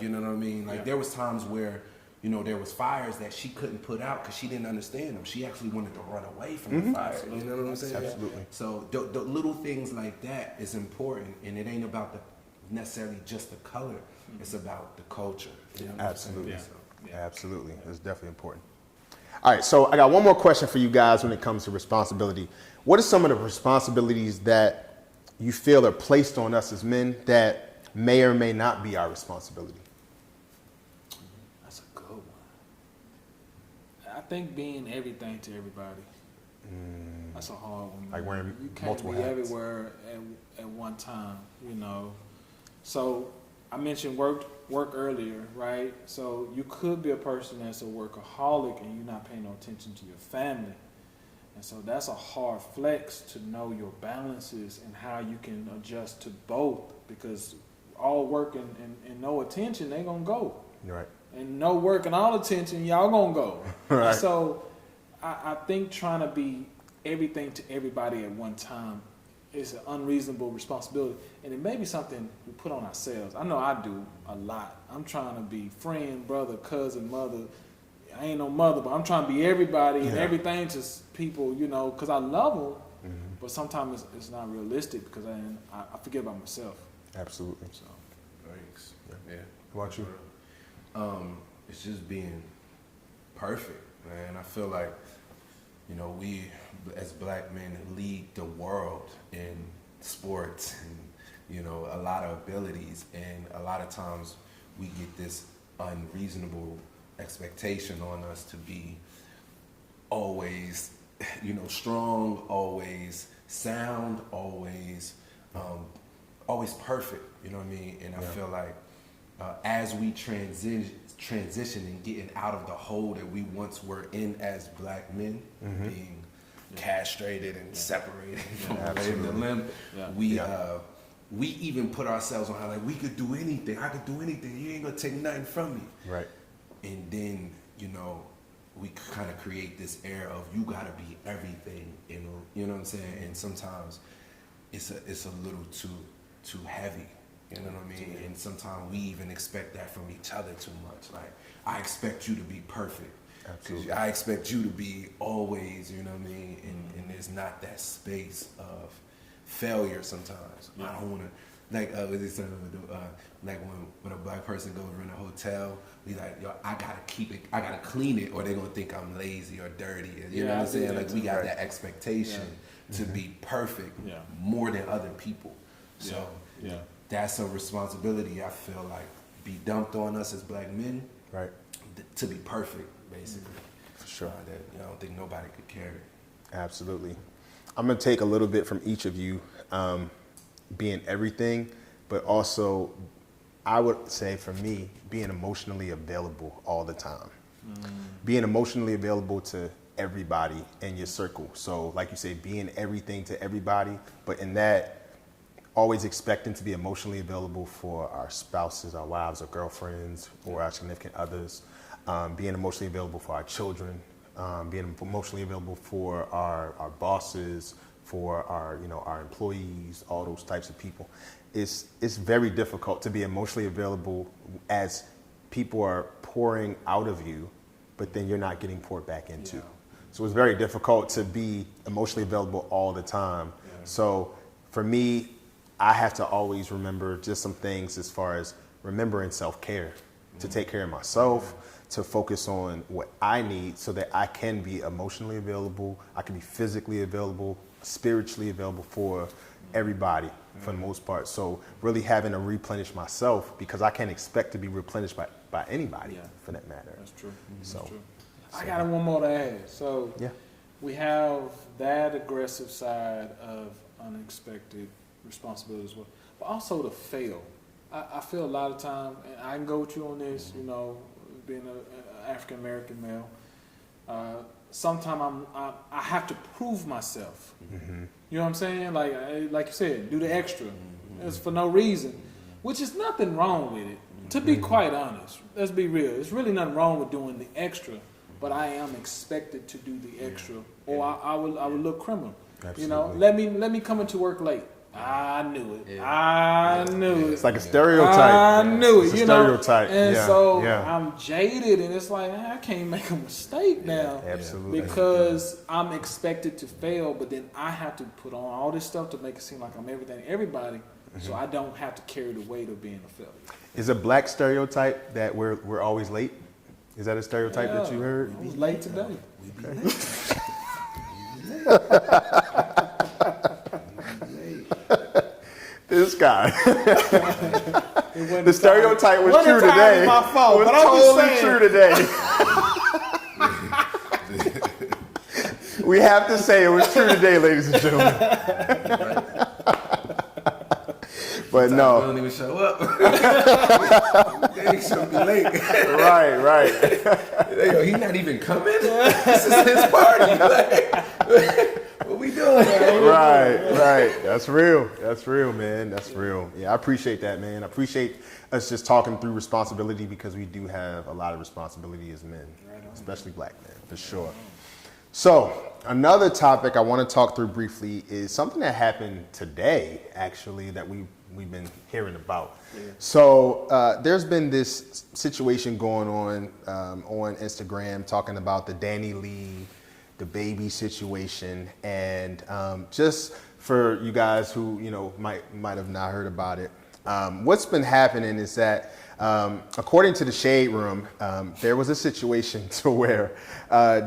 you know what I mean? Like, there was times where, you know, there was fires that she couldn't put out because she didn't understand them. She actually wanted to run away from the fire. You know what I'm saying? Absolutely. So the little things like that is important, and it ain't about the necessarily just the color. It's about the culture. You know what I'm saying? Absolutely. So, Absolutely. It's definitely important. All right, so I got one more question for you guys when it comes to responsibility. What are some of the responsibilities that you feel are placed on us as men that may or may not be our responsibility? That's a good one. I think being everything to everybody. That's a hard one. Like wearing you can't multiple be hats. everywhere at one time, you know. So I mentioned work earlier, right? So you could be a person that's a workaholic and you're not paying no attention to your family. And so that's a hard flex to know your balances and how you can adjust to both, because all work and no attention, they gonna go. Right. And no work and all attention, y'all gonna go. Right. So I think trying to be everything to everybody at one time is an unreasonable responsibility. And it may be something we put on ourselves. I know I do a lot. I'm trying to be friend, brother, cousin, mother. I ain't no mother, but I'm trying to be everybody and everything to people, you know, because I love them. But sometimes it's not realistic because I forget about myself. Absolutely. So thanks. Yeah. What about you? It's just being perfect, man. I feel like, you know, we as black men lead the world in sports and, you know, a lot of abilities, and a lot of times we get this unreasonable expectation on us to be always, you know, strong, always sound, always perfect, you know what I mean? And I feel like as we transition and getting out of the hole that we once were in as black men, being castrated and separated from the limb, we even put ourselves on how, like, we could do anything. I could do anything. You ain't gonna take nothing from me. Right. And then, you know, we kind of create this air of you gotta be everything, and you know what I'm saying. And sometimes it's a little too heavy. You know what I mean? And sometimes we even expect that from each other too much. Like, I expect you to be perfect. Absolutely. I expect you to be always, you know what I mean? And there's not that space of failure sometimes. I don't want to, like, like when a black person goes in a hotel, we like, yo, I gotta keep it, I gotta clean it, or they're gonna think I'm lazy or dirty. You know what I'm saying? Like, we got that expectation to be perfect more than other people. So that's a responsibility, I feel like, be dumped on us as black men, right? To be perfect, basically. For sure. That I don't think nobody could carry. Absolutely. I'm gonna take a little bit from each of you, being everything, but also, I would say for me, being emotionally available all the time. Being emotionally available to everybody in your circle. So, like you say, being everything to everybody, but in that, always expecting to be emotionally available for our spouses, our wives, our girlfriends, or our significant others. Being emotionally available for our children. Being emotionally available for our bosses, for our employees, all those types of people. It's very difficult to be emotionally available as people are pouring out of you, but then you're not getting poured back into. Yeah. So it's very difficult to be emotionally available all the time. Yeah. So for me, I have to always remember just some things as far as remembering self-care, to take care of myself, to focus on what I need so that I can be emotionally available, I can be physically available, spiritually available for everybody for the most part. So really having to replenish myself, because I can't expect to be replenished by anybody for that matter. That's true. So, That's true. I got one more to add. So we have that aggressive side of unexpected responsibility as well, but also to fail. I feel a lot of time, and I can go with you on this, you know, being an African American male, sometimes I have to prove myself. You know what I'm saying? Like you said, do the extra. It's for no reason, which is nothing wrong with it. To be quite honest, let's be real. There's really nothing wrong with doing the extra, but I am expected to do the extra, or I would look criminal. Absolutely. You know, let me come into work late. I knew it. Yeah. I knew it. It's like a stereotype. I knew it. It's a stereotype. And so I'm jaded, and it's like I can't make a mistake now. Absolutely. Because I'm expected to fail, but then I have to put on all this stuff to make it seem like I'm everything to everybody. So I don't have to carry the weight of being a failure. Is a black stereotype that we're always late? Is that a stereotype that you heard? I was late today. We be late. This guy. The The stereotype was true today. My fault, was but I'm just totally saying. true today. We have to say it was true today, ladies and gentlemen. But We no. don't even show up. They should be late. Right. He's not even coming. This is his party. Like, what we doing? Right. That's real, man. That's real. Yeah, I appreciate that, man. I appreciate us just talking through responsibility because we do have a lot of responsibility as men, especially black men, for sure. So another topic I want to talk through briefly is something that happened today, actually, that we've been hearing about. Yeah. So there's been this situation going on Instagram talking about the Danny Lee, the baby situation, and just for you guys who might have not heard about it, what's been happening is that according to the Shade Room, there was a situation to where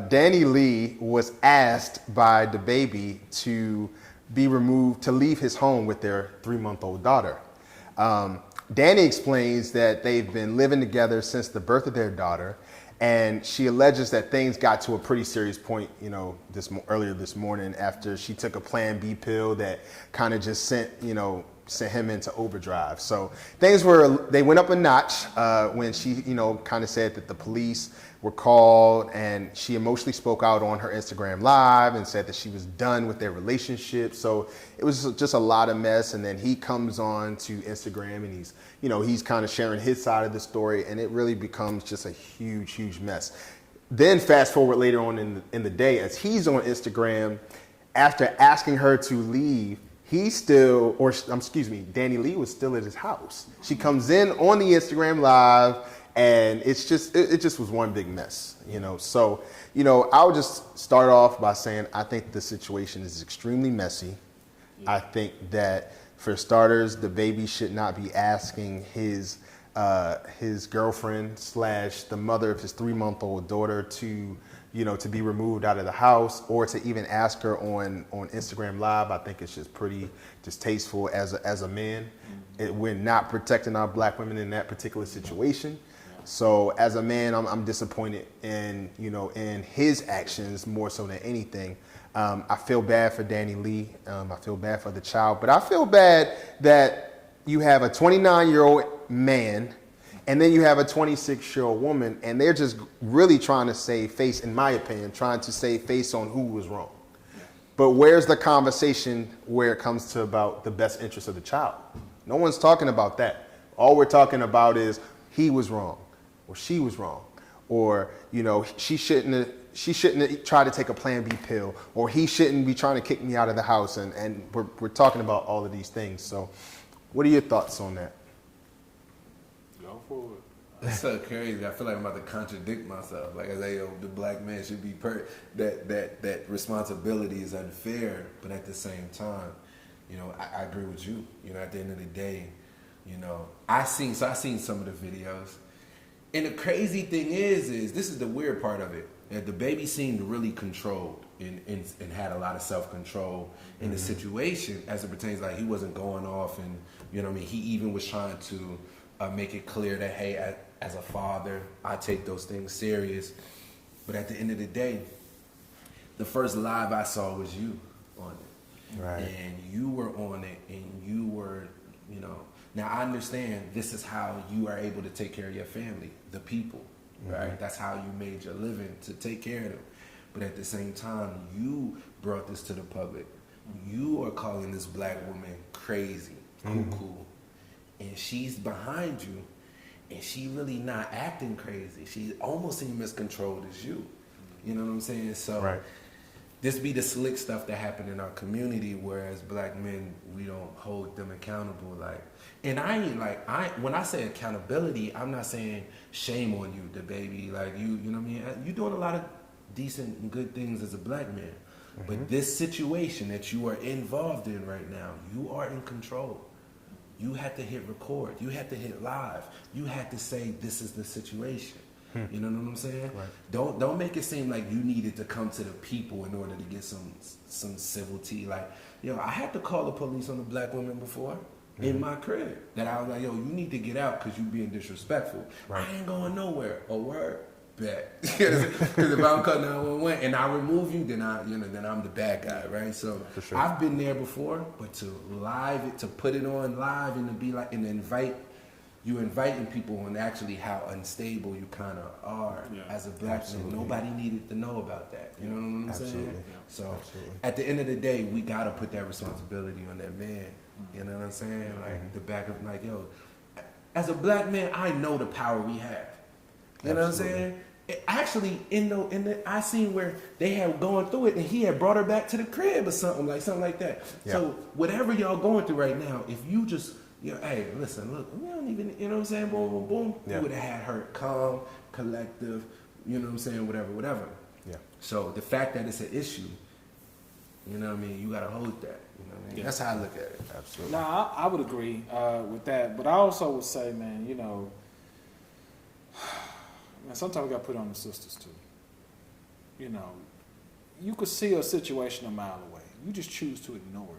Danny Lee was asked by the baby to be removed, to leave his home with their 3-month-old daughter. Danny explains that they've been living together since the birth of their daughter, and she alleges that things got to a pretty serious point, earlier this morning after she took a Plan B pill that kind of just sent him into overdrive. So they went up a notch when she, kind of said that the police were called, and she emotionally spoke out on her Instagram Live and said that she was done with their relationship. So it was just a lot of mess. And then he comes on to Instagram and he's kind of sharing his side of the story, and it really becomes just a huge mess. Then fast forward later on in the day, as he's on Instagram, after asking her to leave, Danny Lee was still at his house. She comes in on the Instagram Live, and it just was one big mess, So, I would just start off by saying I think the situation is extremely messy. Yeah. I think that for starters, the baby should not be asking his girlfriend / the mother of his 3-month-old daughter to be removed out of the house, or to even ask her on Instagram Live. I think it's just pretty distasteful as a man. We're not protecting our black women in that particular situation. So as a man, I'm disappointed in his actions more so than anything. I feel bad for Danny Lee. I feel bad for the child, but I feel bad that you have a 29-year-old man and then you have a 26-year-old woman, and they're just really trying to save face, in my opinion, trying to save face on who was wrong. But where's the conversation where it comes to about the best interest of the child? No one's talking about that. All we're talking about is he was wrong, or she was wrong, or she shouldn't have tried to take a Plan B pill, or he shouldn't be trying to kick me out of the house, and we're talking about all of these things. So what are your thoughts on that? Go for it. It's so crazy. I feel like I'm about to contradict myself. Like I say, the black man should be that responsibility is unfair, but at the same time, I agree with you. At the end of the day, I seen some of the videos, and the crazy thing is this is the weird part of it. The baby seemed really controlled and had a lot of self-control in the situation as it pertains. Like he wasn't going off, and he even was trying to make it clear that, hey, as a father, I take those things serious. But at the end of the day, the first live I saw was you on it. Right. And you were on it, and you were, Now I understand this is how you are able to take care of your family, the people, right? Mm-hmm. That's how you made your living, to take care of them. But at the same time, you brought this to the public. You are calling this black woman crazy, cuckoo. And she's behind you, and she really not acting crazy. She almost seems miscontrolled as you. You know what I'm saying? So right. This be the slick stuff that happened in our community, whereas black men, we don't hold them accountable. And when I say accountability, I'm not saying shame on you, the baby. Like you know what I mean? You're doing a lot of decent and good things as a black man. Mm-hmm. But this situation that you are involved in right now, you are in control. you had to hit record. You had to hit live. You had to say, this is the situation. You know what I'm saying? Right. Don't make it seem like you needed to come to the people in order to get some civility. Like, yo, I had to call the police on the black women before in my crib. That I was like, yo, you need to get out because you being disrespectful. Right. I ain't going nowhere. A word. Bet. Because if I'm cutting 911 and I remove you, then then I'm the bad guy, right? So For sure. I've been there before, but to put it on live and to be like, and inviting people on actually how unstable you kind of are as a black man. Nobody needed to know about that. You know what I'm saying? Yeah. So at the end of the day, we gotta put that responsibility on that man. You know what I'm saying? Like the back of like, yo, as a black man, I know the power we have. You know what I'm saying? Actually, I seen where they had going through it, and he had brought her back to the crib or something like that. Yeah. So whatever y'all going through right now, if you just, hey, listen, look, we don't even, you know what I'm saying? Boom, boom, boom. Yeah. We would have had her calm, collective, you know what I'm saying? Whatever. Yeah. So the fact that it's an issue, you know what I mean? You gotta hold that. You know what I mean? Yeah. That's how I look at it. Absolutely. No, I would agree with that, but I also would say, man, man, sometimes we got to put it on the sisters too. You could see a situation a mile away. You just choose to ignore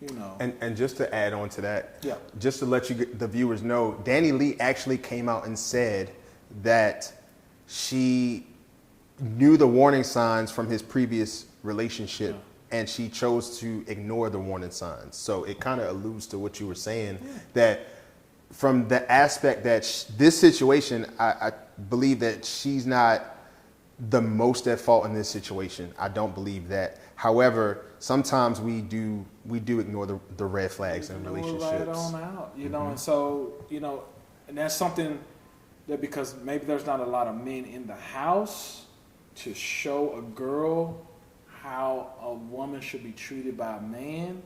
it. And just to add on to that, Yeah. just to let the viewers know, Danny Lee actually came out and said that she knew the warning signs from his previous relationship, and she chose to ignore the warning signs. So it kind of alludes to what you were saying, that from the aspect that this situation, I believe that she's not the most at fault in this situation. I don't believe that. However, sometimes we do ignore the red flags in relationships. Right on out, and so and that's something that, because maybe there's not a lot of men in the house to show a girl how a woman should be treated by a man,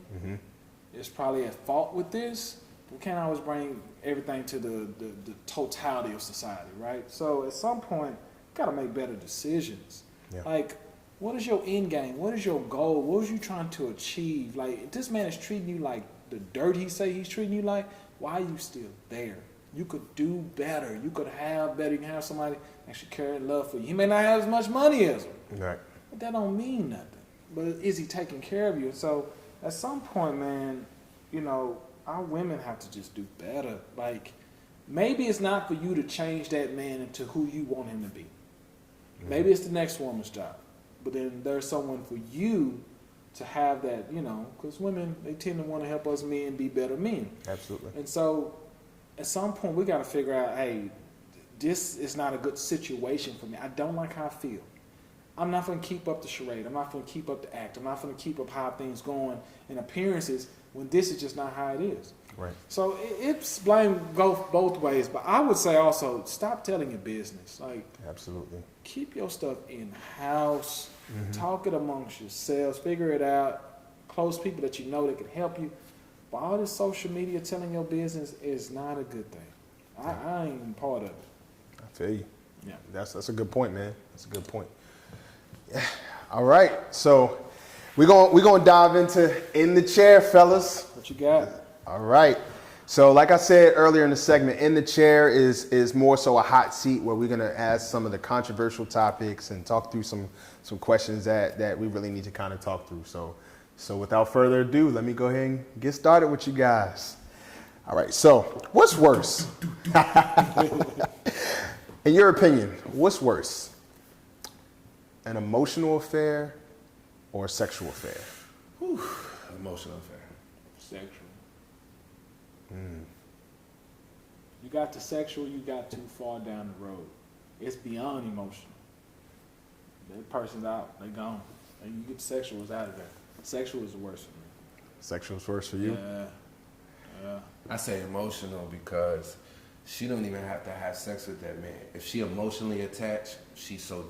is probably at fault with this. We can't always bring everything to the totality of society, right? So at some point, you got to make better decisions. Yeah. Like, what is your end game? What is your goal? What are you trying to achieve? Like, if this man is treating you like the dirt he say he's treating you like, why are you still there? You could do better. You could have better. You can have somebody actually care and love for you. He may not have as much money as him, Right. but that don't mean nothing. But is he taking care of you? So at some point, man, our women have to just do better. Like, maybe it's not for you to change that man into who you want him to be. Maybe it's the next woman's job. But then there's someone for you to have that, because women, they tend to want to help us men be better men. Absolutely. And so at some point, we got to figure out, hey, this is not a good situation for me. I don't like how I feel. I'm not going to keep up the charade. I'm not going to keep up the act. I'm not going to keep up how things going and appearances when this is just not how it is. Right. So it's blame both ways. But I would say also, stop telling your business. Like, Absolutely. keep your stuff in-house. Talk it amongst yourselves. Figure it out. Close people that you know that can help you. But all this social media telling your business is not a good thing. I ain't even part of it. I feel you. Yeah. That's a good point, man. That's a good point. Yeah. All right. So we're gonna dive into In the Chair, fellas. What you got? All right. So like I said earlier in the segment, In the Chair is more so a hot seat where we're gonna ask some of the controversial topics and talk through some questions that we really need to kind of talk through. So without further ado, let me go ahead and get started with you guys. All right. So what's worse? In your opinion, what's worse? An emotional affair or a sexual affair? Emotional affair. Sexual. You got to sexual, you got too far down the road. It's beyond emotional. That person's out, they gone. And you get sexual, is out of there. Sexual is the worst for me. Sexual's worse for you? Yeah. I say emotional because she don't even have to have sex with that man. If she emotionally attached, she's so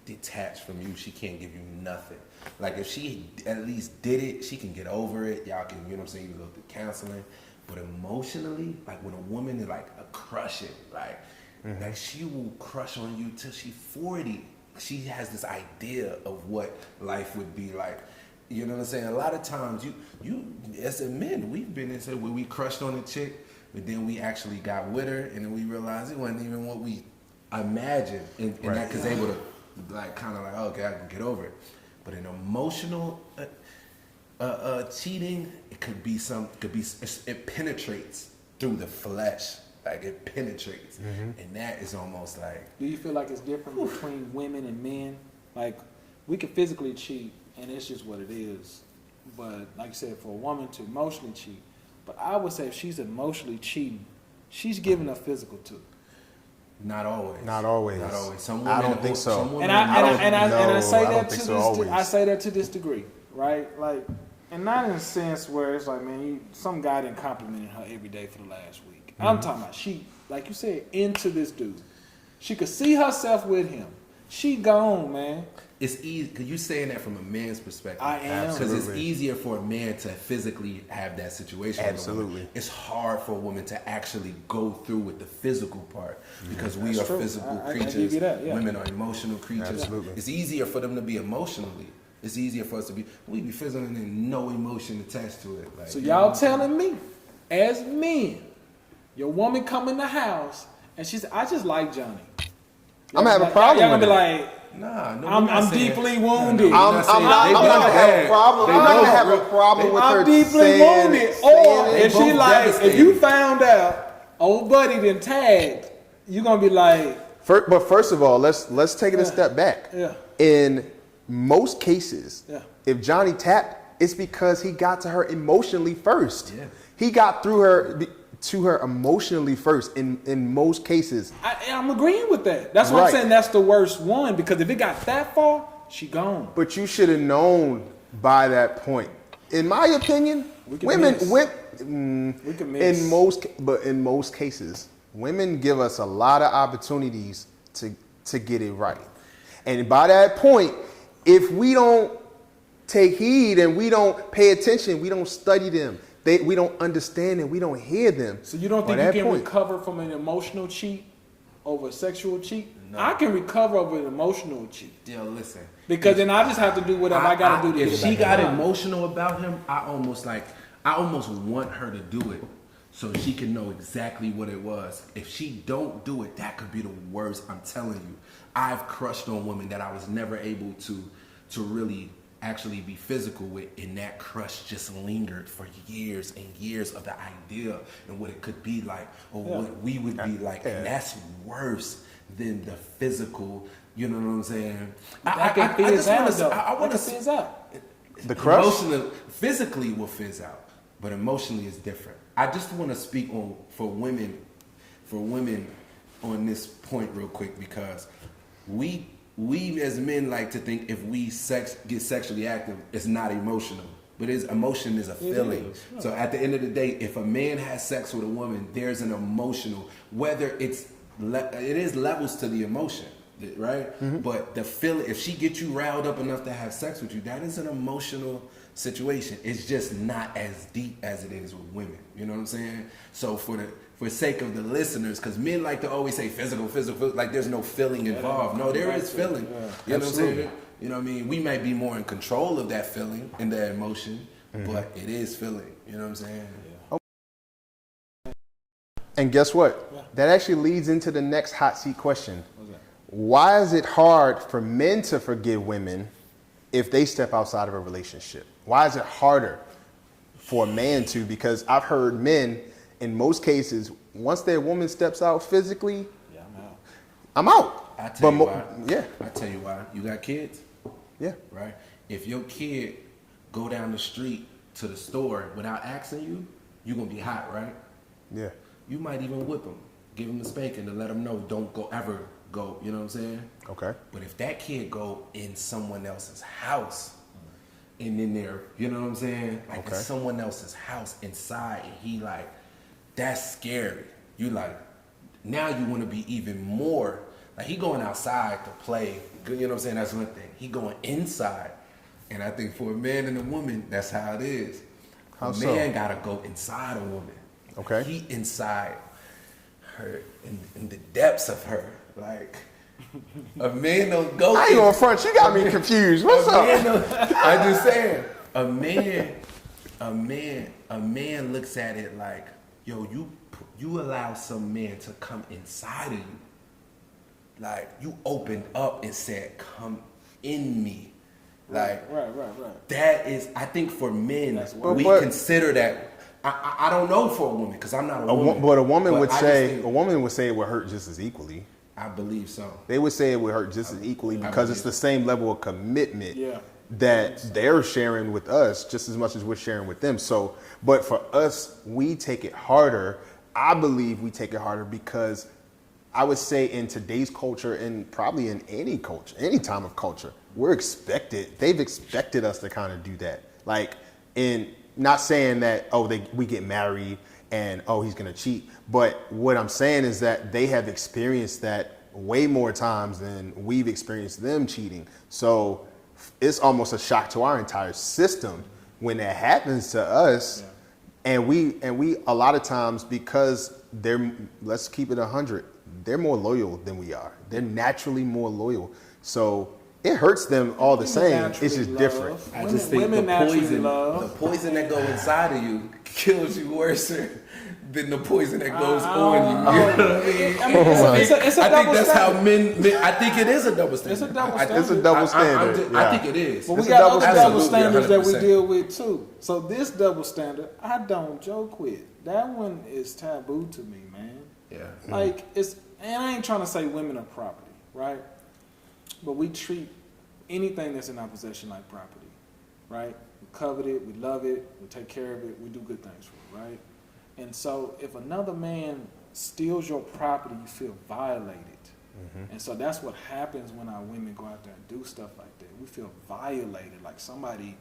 detached from you, she can't give you nothing. Like, if she at least did it, she can get over it. Y'all can, you know what I'm saying, you go through counseling. But emotionally, like when a woman is like a crushing, like she will crush on you till she's 40. She has this idea of what life would be like. You know what I'm saying? A lot of times, you as a men, we've been in where we crushed on a chick, but then we actually got with her, and then we realized it wasn't even what we imagined, and that because able to like kind of like, oh, okay, I can get over it. But an emotional cheating, it penetrates through the flesh. Like it penetrates, and that is almost like. Do you feel like it's different between women and men? Like we can physically cheat, and it's just what it is. But like you said, for a woman to emotionally cheat, but I would say if she's emotionally cheating, she's giving a physical too. Not always. Not always. Not always. Some women, I don't think so. Some women, I say that to so this. I say that to this degree, right? Like, and not in a sense where it's like, man, some guy didn't compliment her every day for the last week. I'm talking about she, like you said, into this dude. She could see herself with him. She gone, man. It's easy because you're saying that from a man's perspective. I am. Because it's easier for a man to physically have that situation. Absolutely. It's hard for a woman to actually go through with the physical part because we are physical creatures. I give you that, yeah. Women are emotional creatures. Absolutely. It's easier for them to be emotionally. It's easier for us to be. We be physical and no emotion attached to it. Like, So y'all telling me, as men, your woman come in the house and she said, "I just like Johnny." I'm having a problem y'all with gonna it. be like, nah, no, I'm deeply wounded. I'm not gonna have a problem. I'm not gonna have a problem with her I'm deeply saying wounded. it. Or They if she both like, if devastated. you found out old buddy done tagged, you gonna be like, But first of all, let's take it a step back. Yeah. In most cases, Yeah. if Johnny tapped, it's because he got to her emotionally first. Yeah. He got through her to her emotionally first. In most cases, I'm agreeing with that. That's what I'm saying. That's the worst one because if it got that far, she gone. but you should have known by that point. In my opinion, We can women miss. We can miss. in most cases, women give us a lot of opportunities to get it right. And by that point, if we don't take heed and we don't pay attention, we don't study them, we don't understand them, we don't hear them. So you don't think you can recover from an emotional cheat over a sexual cheat? No. I can recover over an emotional cheat. Yo, listen. Because then I just have to do whatever I got to do to If get she it back got in line. emotional about him, I almost want her to do it so she can know exactly what it was. If she don't do it, that could be the worst. I'm telling you. I've crushed on women that I was never able to really actually be physical with, and that crush just lingered for years and years of the idea and what it could be like or what we would be like, and that's worse than the physical. You know what I'm saying? That can fizz out, though. I want to fizz out. The crush? Physically will fizz out, but emotionally is different. I just want to speak on for women on this point real quick because we as men like to think if we get sexually active, it's not emotional. But emotion is a feeling. So at the end of the day, if a man has sex with a woman, there's an emotional, whether it is levels to the emotion, right? Mm-hmm. But the feeling, if she gets you riled up enough to have sex with you, that is an emotional situation. It's just not as deep as it is with women. You know what I'm saying? So for sake of the listeners, because men like to always say physical, like there's no feeling involved. No, there is feeling. You know what I'm saying? You know what I mean? We might be more in control of that feeling and that emotion, but it is feeling. You know what I'm saying? Yeah. And guess what? Yeah. That actually leads into the next hot seat question. Why is it hard for men to forgive women if they step outside of a relationship? Why is it harder for a man to? Because I've heard men, in most cases, once their woman steps out physically, I'm out. I tell you why. Yeah. I tell you why. You got kids? Yeah. Right? If your kid go down the street to the store without asking you, you're going to be hot, right? Yeah. You might even whip him, give him a spanking to let him know don't ever go, you know what I'm saying? Okay. But if that kid go in someone else's house and in there, you know what I'm saying? Like in someone else's house inside, and he like, that's scary. You like, now you want to be even more, like he going outside to play, you know what I'm saying? That's one thing. He going inside. And I think for a man and a woman, that's how it is. A man gotta go inside a woman. Okay. He inside her, in the depths of her. Like, a man don't go. I ain't gonna front. You got me confused. What's up? I'm just saying. a man looks at it like, yo, you allow some man to come inside of you. Like, you opened up and said, come in me. Like, right. that is, I think for men, we but consider that. I don't know for a woman, because I'm not a woman. But a woman would I say just a woman would say it would hurt just as equally. I believe so. They would say it would hurt just as equally because it's the same level of commitment that they're sharing with us just as much as we're sharing with them. So, but for us, we take it harder. I believe we take it harder because I would say in today's culture and probably in any culture, any time of culture, they've expected us to kind of do that. Like, not saying that, we get married and, he's going to cheat. But what I'm saying is that they have experienced that way more times than we've experienced them cheating. So it's almost a shock to our entire system when that happens to us. Yeah. And we a lot of times, because let's keep it 100, they're more loyal than we are. They're naturally more loyal. So it hurts them all the same. It's just different. I just think the poison that goes inside of you kills you worse than the poison that goes on you. You know what I mean? It's a I think that's standard. how men. I think it is a double standard. It's a double standard. It's a double standard. I think it is. But we got other double Absolutely, standards that we 100%. deal with too. So this double standard, I don't joke with. That one is taboo to me, man. Yeah. Like, and I ain't trying to say women are property, right? But we treat anything that's in our possession like property, right? We covet it, we love it, we take care of it, we do good things for it, right? And so if another man steals your property, you feel violated. And so that's what happens when our women go out there and do stuff like that. We feel violated, like somebody,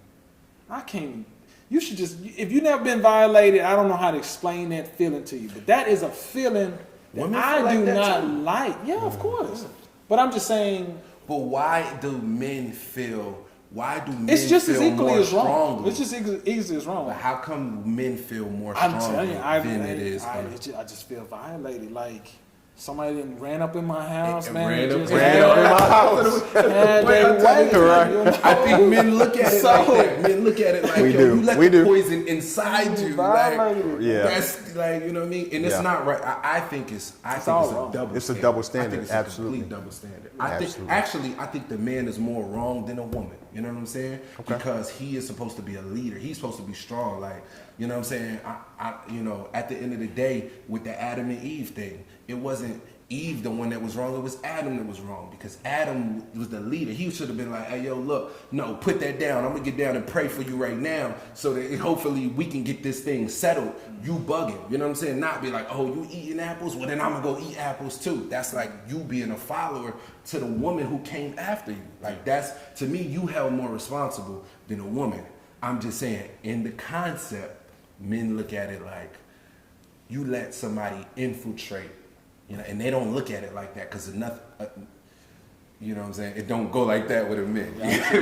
you should just, if you've never been violated, I don't know how to explain that feeling to you, but that is a feeling that I do not like. Yeah, of course. But I'm just saying. But why do men feel? It's just as equally as wrong. Strongly? It's just easy as wrong. But how come men feel more I'm strongly telling you, than it is? I just feel violated. Like somebody didn't ran up in my house, man. Ran up in my house. I think men look at it like that. Men look at it like, you let the poison inside you. That's like, you know what I mean? And it's not right. I think it's a double. It's a double standard. I think it's Absolutely. a complete double standard. I think the man is more wrong than a woman. You know what I'm saying? Okay. Because he is supposed to be a leader. He's supposed to be strong. Like, you know what I'm saying? At the end of the day, with the Adam and Eve thing, it wasn't Eve the one that was wrong. It was Adam that was wrong, because Adam was the leader. He should have been like, hey, yo, look, no, put that down. I'm going to get down and pray for you right now so that hopefully we can get this thing settled. You bugging. You know what I'm saying? Not be like, oh, you eating apples? Well, then I'm going to go eat apples too. That's like you being a follower to the woman who came after you. Like, that's, to me, you held more responsible than a woman. I'm just saying, in the concept, men look at it like you let somebody infiltrate. And they don't look at it like that because nothing. You know what I'm saying? It don't go like that with a man.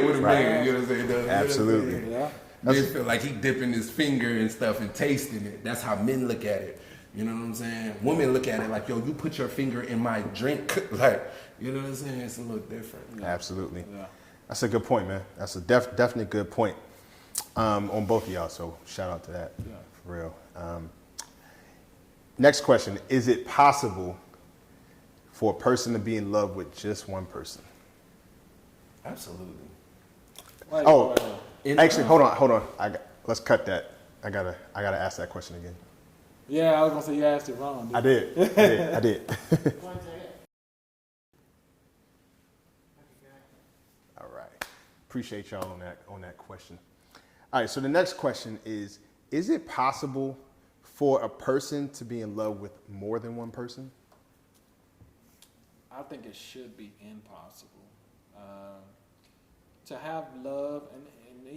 With a man, you know what I'm saying? Absolutely. Yeah. Men feel like he dipping his finger and stuff and tasting it. That's how men look at it. You know what I'm saying? Women look at it like, yo, you put your finger in my drink. Like, you know what I'm saying? It's a little different. Absolutely. Yeah. That's a good point, man. That's a definite good point on both of y'all. So shout out to that. Yeah. For real. Next question. Is it possible for a person to be in love with just one person? Absolutely. Actually, hold on. Let's cut that. I gotta ask that question again. Yeah, I was gonna say you asked it wrong. I did. All right. Appreciate y'all on that question. All right. So the next question is it possible for a person to be in love with more than one person? I think it should be impossible. To have love, and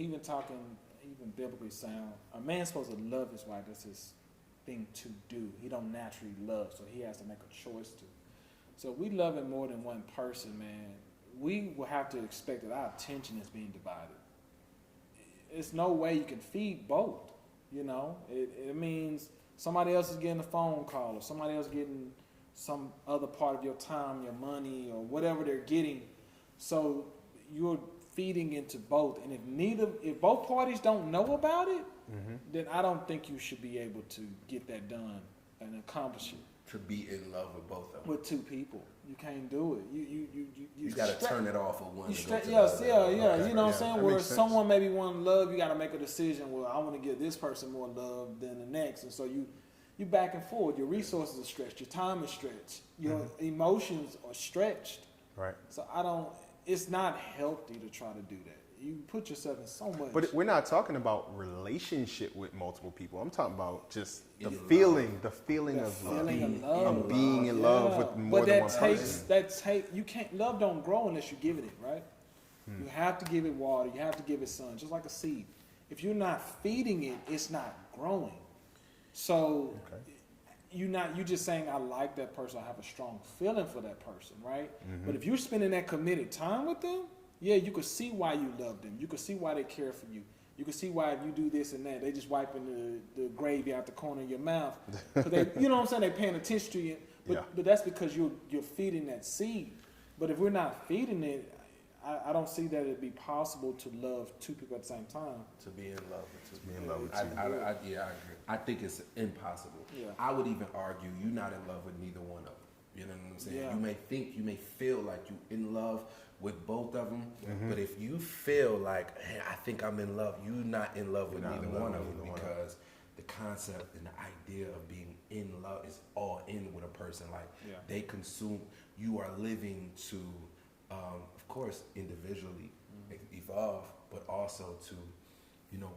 even talking, even biblically sound, a man's supposed to love his wife. That's his thing to do. He don't naturally love, so he has to make a choice to. So if we love it more than one person, man, we will have to expect that our attention is being divided. It's no way you can feed both. You know, it means somebody else is getting a phone call, or somebody else getting some other part of your time, your money, or whatever they're getting. So you're feeding into both. And if both parties don't know about it, then I don't think you should be able to get that done and accomplish it. To be in love with both of them. With two people, you can't do it. You got to turn it off of one. Yeah. Okay. You know what I'm saying? That Where makes sense. someone maybe want love, you got to make a decision. Well, I want to give this person more love than the next, and so you back and forth. Your resources are stretched. Your time is stretched. Your emotions are stretched. Right. So it's not healthy to try to do that. You put yourself in so much. But we're not talking about relationship with multiple people. I'm talking about just the In feeling love. of love. Feeling of love. Of being in love with more but than that one takes person. you can't love don't grow unless you give it, right? You have to give it water, you have to give it sun, just like a seed. If you're not feeding it, it's not growing. So you just saying I like that person, I have a strong feeling for that person, right? But if you're spending that committed time with them, yeah, you could see why you love them. You could see why they care for you. You can see why if you do this and that, they just wiping the gravy out the corner of your mouth. 'Cause they, you know what I'm saying? They're paying attention to you. But that's because you're feeding that seed. But if we're not feeding it, I don't see that it'd be possible to love two people at the same time. To be in love with two. Be in love with two. I agree. I think it's impossible. Yeah. I would even argue you're not in love with neither one of them. You know what I'm saying? Yeah. You may feel like you in love with both of them, but if you feel like, hey, I think I'm in love, you're not in love with neither one of them because the concept and the idea of being in love is all in with a person. Like they consume, you are living to, of course, individually evolve, but also to,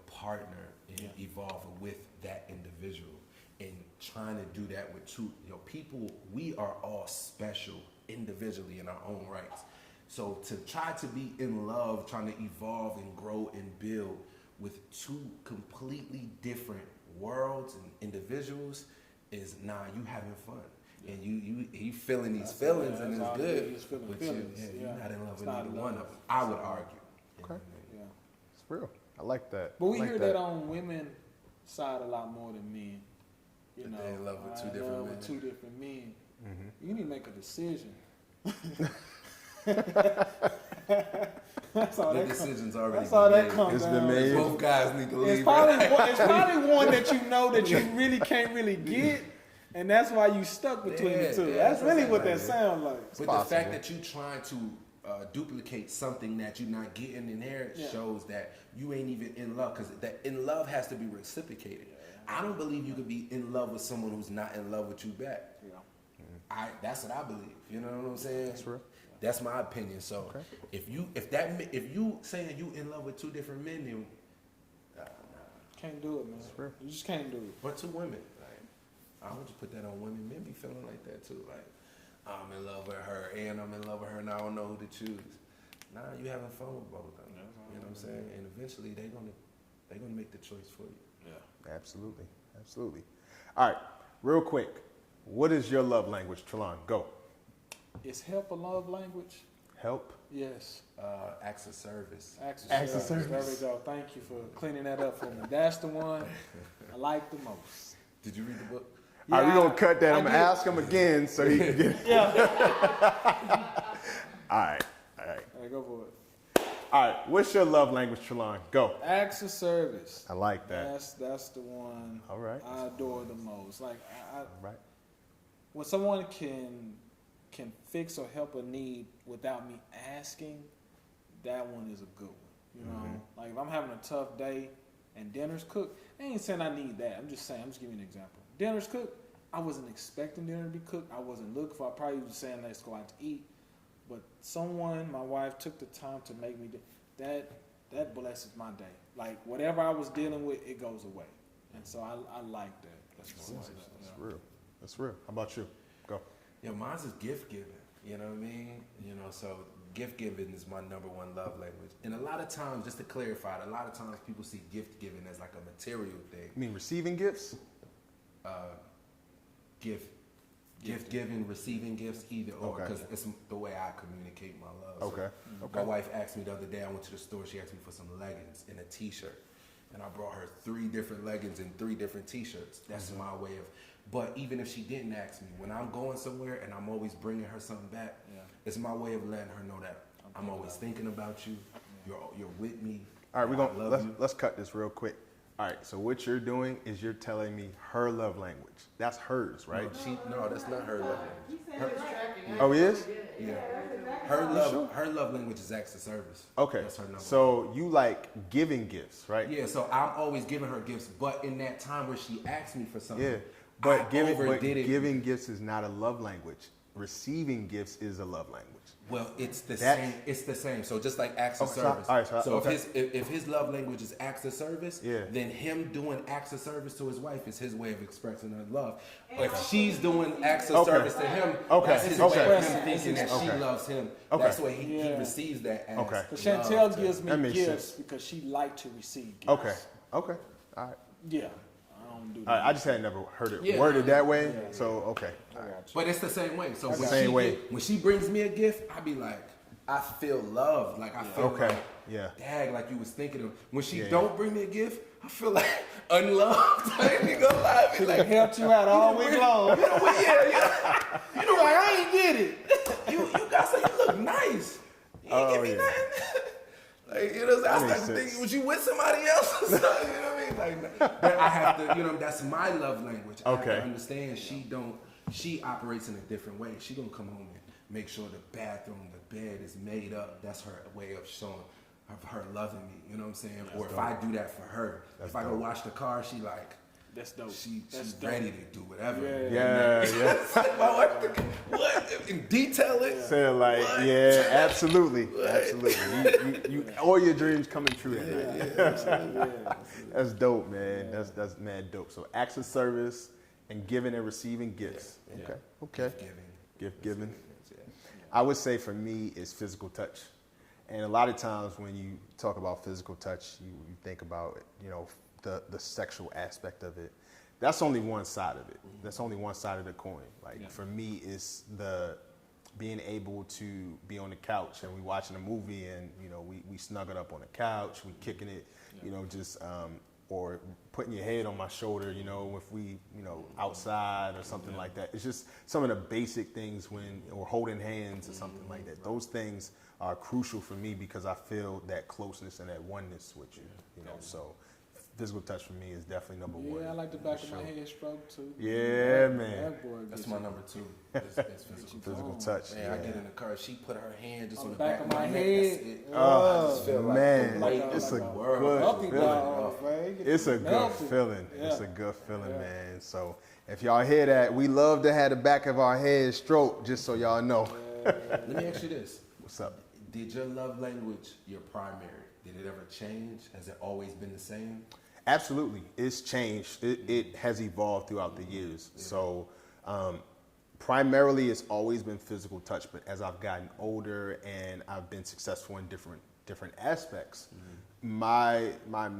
partner and evolve with that individual. And trying to do that with two, people, we are all special individually in our own rights. So to try to be in love, trying to evolve and grow and build with two completely different worlds and individuals is you having fun. And you feeling these feelings and it's good. But you're not in love with either one of them. I would argue. Okay. Yeah. It's real. I like that. But we hear that on women's side a lot more than men. They're in love with two different men. You need to make a decision. That's all the that decision's comes. already That's all that made. comes It's down. been made. Both guys need to leave. It's probably one that you know that you really can't really get, and that's why you stuck between the two. That's really what that sounds like. But the fact that you trying to duplicate something that you're not getting in there shows that you ain't even in love, because that in love has to be reciprocated. I don't believe you could be in love with someone who's not in love with you back. That's what I believe. You know what I'm saying? That's real. That's my opinion. So if you saying you in love with two different men, then Can't do it, man. real. You just can't do it. or two women, like I would just put that on women. Men be feeling like that too. Like I'm in love with her and I'm in love with her and I don't know who to choose. Nah, you having fun with both of them. You know what I'm saying? And eventually they're gonna make the choice for you. Yeah. Absolutely. Absolutely. All right. Real quick. What is your love language, Trollon? Go. Is help a love language? Help. Yes. Acts of service. Acts Acts of of service. There service. we go. Thank you for cleaning that up for me. That's the one I like the most. Did you read the book? All right, we're going to cut that. I I'm going to did. ask him again so he can get it. Yeah. All right. All right. All right, go for it. All right. What's your love language, Trollon? Go. Acts of service. I like that. That's the one. All right. I adore the most. Like All right. when someone can fix or help a need without me asking, that one is a good one. You know, like if I'm having a tough day and dinner's cooked, I ain't saying I need that. I'm just giving you an example. Dinner's cooked. I wasn't expecting dinner to be cooked. I wasn't looking for. I probably was saying let's go out to eat. But someone, my wife, took the time to make me that blesses my day. Like whatever I was dealing with, it goes away. And so I like that. That's real. That's real. How about you? Go. Yeah, mine's is gift giving. You know what I mean? So gift giving is my number one love language. And a lot of times, just to clarify, a lot of times people see gift giving as like a material thing. You mean receiving gifts? Gift giving, receiving gifts, either or, because it's the way I communicate my love. Okay. So my wife asked me the other day, I went to the store, she asked me for some leggings and a t-shirt. And I brought her 3 different leggings and 3 different t-shirts. That's my way of, but even if she didn't ask me, when I'm going somewhere and I'm always bringing her something back, it's my way of letting her know that I'm always thinking about you. you're with me. All right, I love you. let's cut this real quick. All right, so what you're doing is you're telling me her love language. That's hers, right? No, that's not her love language. Oh, it is? Yeah. Her love language is acts of service. Okay. That's her number. So you like giving gifts, right? Yeah, so I'm always giving her gifts, but in that time where she asked me for something, Yeah. But overdid it. giving gifts is not a love language. Receiving gifts is a love language. Well, it's the same. It's the same. So just like acts of service. All right, so okay. if his love language is acts of service, Yeah. then him doing acts of service to his wife is his way of expressing her love. If she's doing acts of service to him, that's his way of him thinking that she loves him. That's the way he receives that as But love. Chantel gives That me makes gifts sense. because she likes to receive gifts. Okay. All right. Yeah. I don't do that. All right. I just had never heard it Yeah. worded that way. So, okay. All right. But it's the same way. So when she brings me a gift, I be like, I feel loved. Like I feel like, dag, like you was thinking of. When she don't bring me a gift, I feel like unloved. I ain't gonna lie. I be like, helped you out all week long. You know what? Yeah. You know, like I ain't get it. You got something. You look nice. You ain't give me nothing. Like, you know, I was like thinking, was you with somebody else or something? You know what I mean? Like, but I have to, you know, that's my love language. I have to understand she operates in a different way. She gonna come home and make sure the bathroom, the bed is made up. That's her way of showing of her loving me. You know what I'm saying? That's or if I do that for her, if I go wash the car, she like, that's dope. She's ready to do whatever. Yeah. What? And detail it. Say like, absolutely. You all your dreams coming true at night. That's dope, man. That's mad dope. So acts of service and giving and receiving gifts. Okay. Gift giving. I would say for me is physical touch. And a lot of times when you talk about physical touch, you think about, you know, the sexual aspect of it. That's only one side of it. That's only one side of the coin. Like for me, it's the being able to be on the couch and we watching a movie and, you know, we snuggled up on the couch, we kicking it, you know, just or putting your head on my shoulder, you know, if we, you know, outside or something like that. It's just some of the basic things or holding hands or something like that. Those things are crucial for me because I feel that closeness and that oneness with you, you know, so physical touch for me is definitely number one. Yeah, I like the back of my head stroke too. Yeah, man. That's my number two. It's physical touch. Man, I get in the car, she put her hand just on the back back of my neck. head. I just feel man, like it's a world. good feeling. It's a good feeling. It's a good feeling, man. So if y'all hear that, we love to have the back of our head stroke, just so y'all know. Let me ask you this. What's up? Did your love language your primary? Did it ever change? Has it always been the same? Absolutely. It's changed. It has evolved throughout the years. So primarily it's always been physical touch, but as I've gotten older and I've been successful in different aspects, my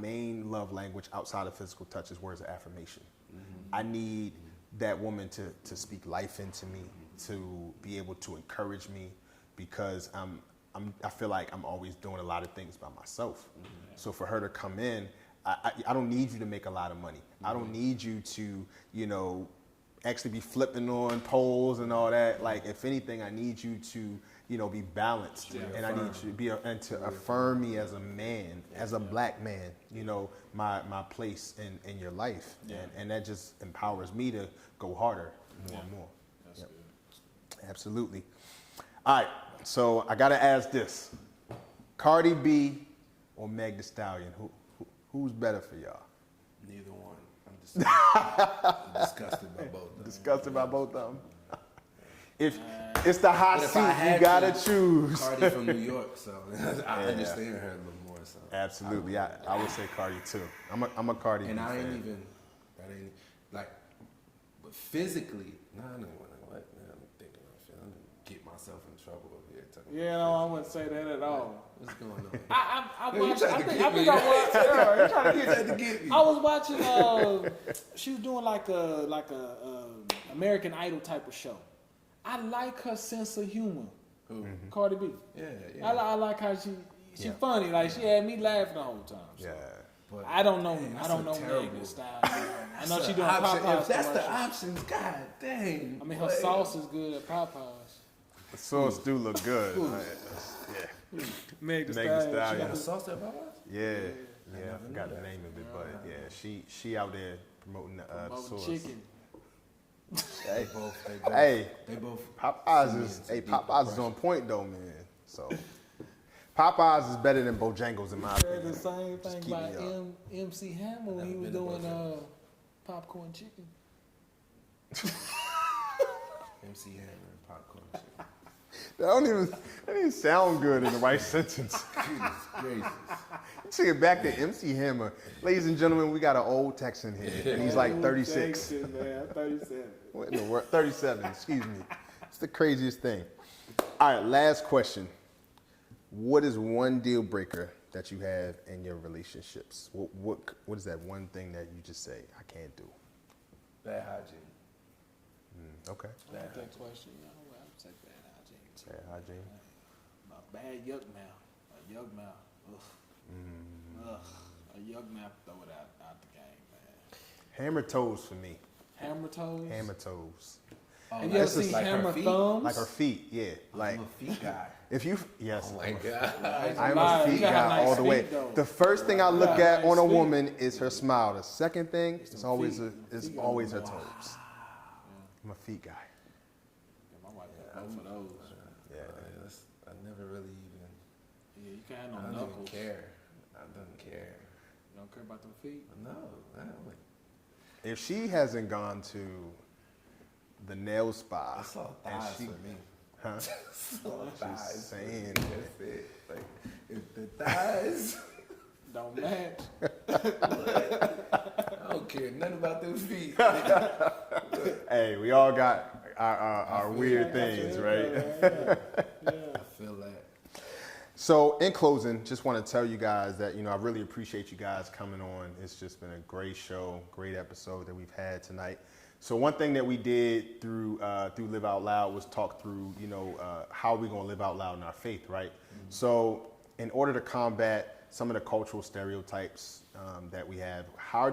main love language outside of physical touch is words of affirmation. I need that woman to speak life into me, to be able to encourage me, because I feel like I'm always doing a lot of things by myself. So for her to come in, I don't need you to make a lot of money. I don't need you to, you know, actually be flipping on poles and all that. Like, if anything, I need you to, you know, be balanced, and I need you to be and to affirm me as a man, as a black man. You know, my place in your life, and that just empowers me to go harder more and more. That's good. Absolutely. All right, so I gotta ask this: Cardi B or Meg Thee Stallion? Who's better for y'all? Neither one. I'm disgusted by both of them. Disgusted by both of them? If it's the hot seat, you gotta choose. Cardi from New York, so I understand her a little more. So absolutely, I would say Cardi too. I'm a Cardi. And fan. I ain't like, but physically, I don't know what. Man, I'm thinking I'm gonna get myself in trouble over here. Yeah, no, I wouldn't say that at all. What's going on? I You watched. tried I to think get me. I watched. Yeah, you trying to get me. I was watching. She was doing like a American Idol type of show. I like her sense of humor. Cardi B. Yeah. I like how she funny. Like, she had me laughing the whole time. So. But I don't know. I don't know Meg Thee Stallion. I know she doing Popeyes. If that's the options, god dang. I mean, her sauce is good at Popeyes. The sauce do look good. Meg Thee Meg Thee Stallion. Stallion. She got a sauce at Popeyes? Yeah, I never forgot knew the that. name of it, but yeah, she out there promoting the Promoting sauce. chicken. Hey, They both. hey, They both. Popeyes send me is into hey deep Popeyes is depression. on point though, man. So Popeyes is better than Bojangles in my Said opinion. the same Just thing keep about me up. MC Hammer when he Never was been to doing Bojangles. popcorn chicken. MC Hammer and popcorn chicken. That don't even sound good in the right sentence. Goodness gracious. Take it back to MC Hammer. Ladies and gentlemen, we got an old Texan here, and he's like Old 36. Texan, man, 37. What in the world? 37, excuse me. It's the craziest thing. All right, last question. What is one deal breaker that you have in your relationships? What is that one thing that you just say, I can't do? Bad hygiene. Okay. I like that question. You know, I would say bad hygiene. too. Bad hygiene. A bad yuck mouth. A yuck mouth. Ugh. Ugh. A yuck mouth, throw it out the game, man. Hammer toes for me. Hammer toes. Hammer toes. Oh, Have you ever This is seen like her hammer feet? thumbs? Like her feet, yeah. Like I'm a feet guy. if you, yes. Oh my god. I'm a feet guy all the way. The first thing I look You got at on a nice feet. woman is her smile. The second thing is them always feet. is Feet always on her the wall. toes. I'm a feet guy. Yeah, my wife got both of those. Yeah. I never really even. Yeah, you can't have I no don't even knuckles. care. I don't care. You don't care about them feet? No. I don't. If she hasn't gone to the nail spa, I saw and thighs she, for me. huh? Saw thighs. saying. That's it. Like if the thighs. Don't match. I don't care nothing about them feet. Hey, we all got our weird things, right? Yeah. I feel that. So, in closing, just want to tell you guys that, I really appreciate you guys coming on. It's just been a great show, great episode that we've had tonight. So, one thing that we did through Live Out Loud was talk through, how we're going to live out loud in our faith, right? Mm-hmm. So, in order to combat some of the cultural stereotypes that we have, how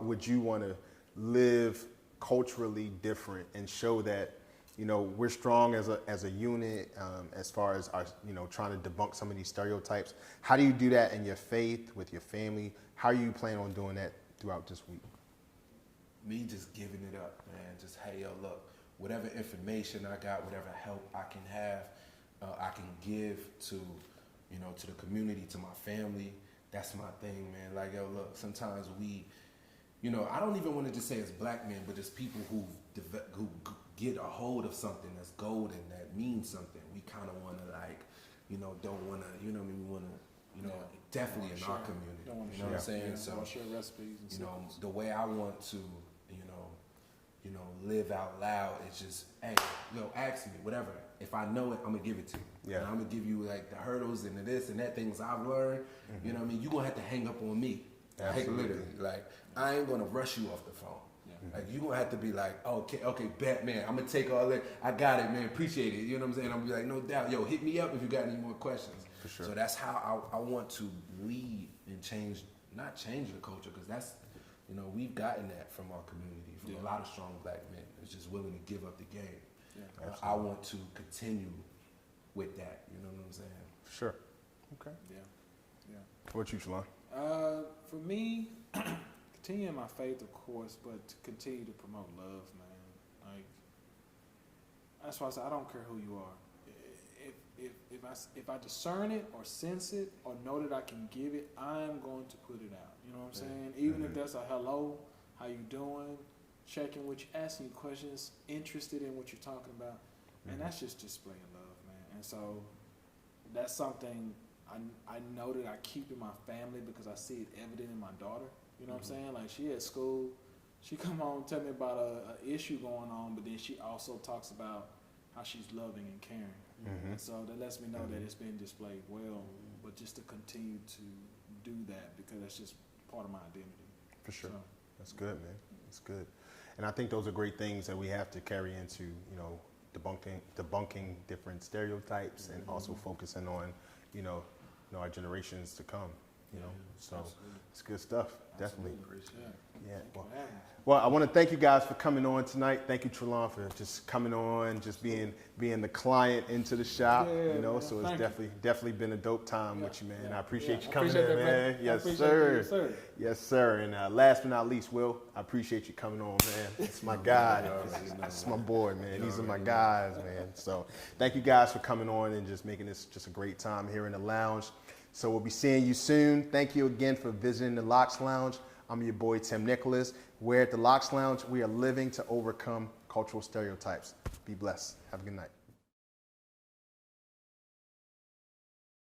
would you want to live culturally different and show that we're strong as a unit as far as our, trying to debunk some of these stereotypes? How do you do that in your faith, with your family? How you plan on doing that throughout this week? Me just giving it up, man. Just, hey, yo, look, whatever information I got, whatever help I can have, I can give to, to the community, to my family. That's my thing, man. Like, yo, look, sometimes we, I don't even want to just say it's black men, but just people who get a hold of something that's golden, that means something. We kind of want to, like, don't want to, we want to, definitely in our community. Don't want to You know what I'm saying? Yeah, So, don't share recipes and secrets. the way I want to, live out loud is just, hey, ask me, whatever. If I know it, I'm gonna give it to you. Yeah. And I'm gonna give you like the hurdles and the this and that things I've learned. Mm-hmm. You know what I mean? You're gonna have to hang up on me. Like, Absolutely. literally. Like, I ain't gonna rush you off the phone. Yeah. Like, you're gonna have to be like, okay, bet, man. I'm gonna take all that. I got it, man. Appreciate it. You know what I'm saying? I'm gonna be like, no doubt. Yo, hit me up if you got any more questions. For sure. So that's how I want to lead and change, not change the culture, because that's, we've gotten that from our community, from a lot of strong black men that's just willing to give up the game. Yeah. I want to continue with that. You know what I'm saying? Sure. Okay. Yeah. What about you, Shalon? For me, continuing my faith, of course, but to continue to promote love, man. Like, that's why I say I don't care who you are. If I discern it or sense it or know that I can give it, I'm going to put it out. You know what I'm saying? Even if that's a hello, how you doing, checking with you, asking you questions, interested in what you're talking about, and that's just displaying love, man. And so that's something I know that I keep in my family because I see it evident in my daughter. You know what I'm saying? Like, she at school, she come home and tell me about a issue going on, but then she also talks about how she's loving and caring. And so that lets me know that it's been displayed well, but just to continue to do that because that's just part of my identity. For sure. So, That's good, man. That's good. And I think those are great things that we have to carry into, debunking different stereotypes and also focusing on, our generations to come. you know. So Absolutely. it's good stuff. Definitely. Appreciate it. Yeah. Well, Yeah. well, I want to thank you guys for coming on tonight. Thank you, Trollon, for just coming on, just being the client into the shop. Yeah, you know, man. so it's Thank you. definitely been a dope time Yeah, with you, man. yeah, I appreciate yeah. you coming Appreciate in, that, man. brother. I Yes, appreciate sir. it. Yes, sir. Yes, sir. And last but not least, Will, I appreciate you coming on, man. It's my guy. It's my boy, man. These are my guys, man. So thank you guys for coming on and just making this just a great time here in the lounge. So we'll be seeing you soon. Thank you again for visiting the L.O.C.S Lounge. I'm your boy, Tim Nicholas. We're at the L.O.C S Lounge. We are living to overcome cultural stereotypes. Be blessed. Have a good night.